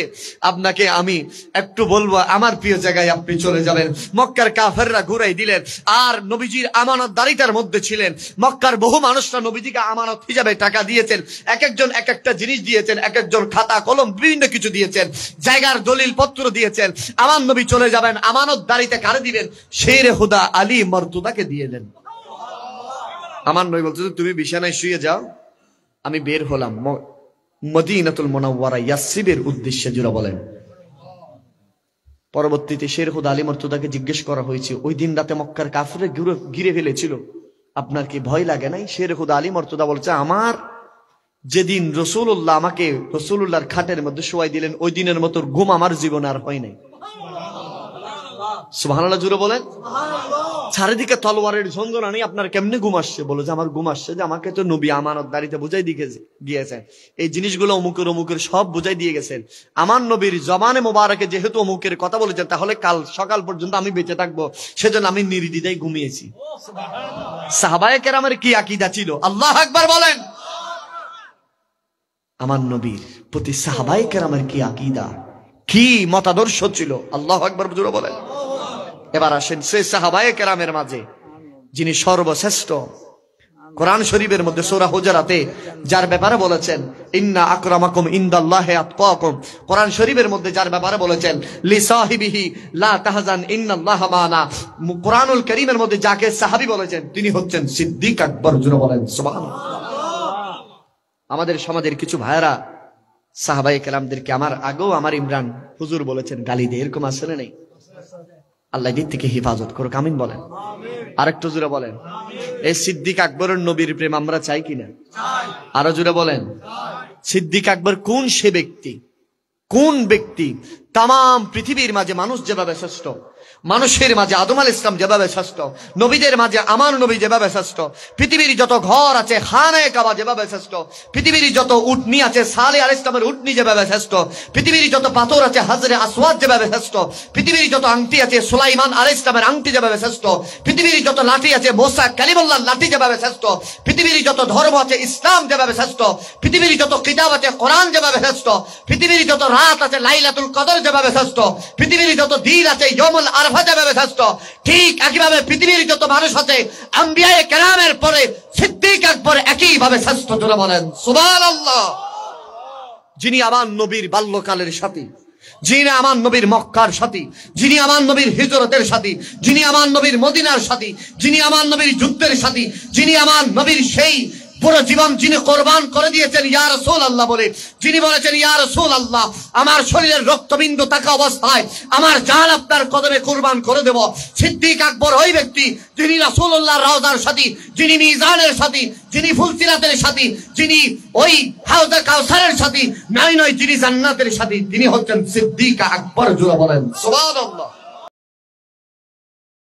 A: আপনাকে আমি একটু বলবো, আমার প্রিয় জায়গায় আপনি চলে যাবেন। মক্কার কাফেররা ঘুরাই দিলেন, আর নবীজির আমানতদারিতার মধ্যে ছিলেন। মক্কার বহু মানুষরা নবীজিকে আমানত হিসাবে টাকা দিয়েছেন, এক একজন এক একটা জিনিস দিয়েছেন, এক একজন খাতা কলম বিভিন্ন কিছু দিয়েছেন, জায়গার দলিল পত্র দিয়েছেন। আমার নবী চলে যাবেন, আমানতদারিতে কারে দিবেন? শের হুদা আলী মর্তুদাকে দিয়ে দেন। আমার নবী বলতে, তুমি বিছানায় শুয়ে যাও, আমি বের হলাম মদিনাতুল মুনাওয়ারা ইয়াসরিবের উদ্দেশ্যে। জুরা বলেন। পরবর্তীতে শের হুদা আলী মর্তুদাকে জিজ্ঞেস করা হয়েছে, ওই দিন রাতে মক্কার কাফেররা ঘিরে ফেলেছিল, আপনার কি ভয় লাগে নাই? শের হুদা আলী মর্তুদা বলছে, আমার যেদিন রাসূলুল্লাহ আমাকে রাসূলুল্লাহর খাটের মধ্যে শোয়াই দিলেন, ওই দিনের মতো ঘুম আমার জীবনে আর হয় নাই। সুবহানাল্লাহ জুড়ে বলেন। চারিদিকে তলোয়ারের ঝনঝনানি, আপনার কেমনে ঘুম আসছে? বলে যে আমার ঘুম আসছে যে আমাকে তো নবী আমানতদারিতে বুঝাই দিয়েছেন, এই জিনিসগুলো অমুকের অমুকের সব বুঝাই দিয়ে গেছেন। আমার নবীর জবানে মোবারকে যেহেতু অমুকের কথা বলেছেন, তাহলে কাল সকাল পর্যন্ত আমি বেঁচে থাকবো, সেজন্য আমি নির্দ্বিধায় ঘুমিয়েছি। সাহাবায়ে কেরামের কি আকীদা ছিল? আল্লাহু আকবার বলেন। আমার নবীর প্রতি সাহাবায়ে কেরামের কি আকীদা, কি মতাদর্শ ছিল? আল্লাহু আকবার জোরে বলেন। এবার আসেন সেই সাহাবায়ে কেরামের মাঝে যিনি সর্বশ্রেষ্ঠ। কোরআন শরীফের মধ্যে সূরা হুজুরাতে যার ব্যাপারে বলেছেন, ইন্না আকরামাকুম ইনদাল্লাহি আতকাকুম। কোরআন শরীফের মধ্যে যার ব্যাপারে বলেছেন, লিসাহিবিহি লা তাহজান ইন্নাল্লাহা মানা। কোরআনুল কারীমের মধ্যে যাকে সাহাবী বলেছেন, তিনি হচ্ছেন সিদ্দিক আকবর। জোরে বলেন সুবহানাল্লাহ। আমাদের সমাজের কিছু ভাইরা সাহাবায়ে কেরামদেরকে আমার আগেও আমার ইমরান হুজুর বলেছেন গালি দেয়, এরকম আসলে নেই? আল্লাহ দিক থেকে হেফাজত করুক, আমিন বলেন। আরেকটু জোরে বলেন। এই সিদ্দিক আকবরের নবীর প্রেম আমরা চাই কিনা? আরো জোরে বলেন। সিদ্দিক আকবর কোন সে ব্যক্তি, কোন ব্যক্তি তাম পৃথিবীর মাঝে মানুষ যেভাবে শ্রেষ্ঠ, মানুষের মাঝে আদম আলাইহিস সালাম যেভাবে শ্রেষ্ঠ, নবীদের মাঝে আমার নবী যেভাবে শ্রেষ্ঠ, পৃথিবীর যত ঘর আছে খানায়ে কাবা যেভাবে শ্রেষ্ঠ, পৃথিবীর যত উটনি আছে সালেহ আলাইহিস সালামের উটনি যেভাবে শ্রেষ্ঠ, পৃথিবীর যত পাথর আছে হাজরে আসওয়াদ যেভাবে শ্রেষ্ঠ, পৃথিবীর যত আংটি আছে সুলাইমান আলাইহিস সালামের আংটি যেভাবে শ্রেষ্ঠ, পৃথিবীর যত লাঠি আছে মুসা কালিমুল্লাহর লাঠি যেভাবে শ্রেষ্ঠ, পৃথিবীর যত ধর্ম আছে ইসলাম যেভাবে শ্রেষ্ঠ, পৃথিবীর যত কিতাব আছে কোরআন যেভাবে শ্রেষ্ঠ, পৃথিবীর যত রাত আছে লাইলাতুল কদর যেভাবে শ্রেষ্ঠ, পৃথিবীর যত দিন আছে ইয়াউমুল আরফা যেভাবে শ্রেষ্ঠ, ঠিক একইভাবে পৃথিবীর যত মানুষ আছে আম্বিয়ায়ে কেরামের পরে সিদ্দিক আকবর একইভাবে শ্রেষ্ঠ। জোরে বলেন সুবহানাল্লাহ। যিনি আমার নবীর বাল্যকালের সাথী, যিনি আমার নবীর মক্কার সাথী, যিনি আমার নবীর হিজরতের সাথী, যিনি আমার নবীর মদিনার সাথী, যিনি আমার নবীর যুদ্ধের সাথী, যিনি আমার নবীর সেই পুরো জীবন যিনি কোরবান করে দিয়েছেন ইয়া রাসূলুল্লাহ বলে, যিনি বলেছেন ইয়া রাসূলুল্লাহ আমার শরীরের রক্তবিন্দু থাকা অবস্থায় আমার জান আপনার কদমে কুরবান করে দেব। সিদ্দিক আকবর ওই ব্যক্তি যিনি রাসূলুল্লাহর রওজার সাথী, যিনি মিজানের সাথী, যিনি ফুলসিরাতের সাথী, যিনি ওই হাউজে কাউসারের সাথী, নয় নয় যিনি জান্নাতের সাথী, তিনি হচ্ছেন সিদ্দিক আকবর। জোরে বলেন সুবহানাল্লাহ।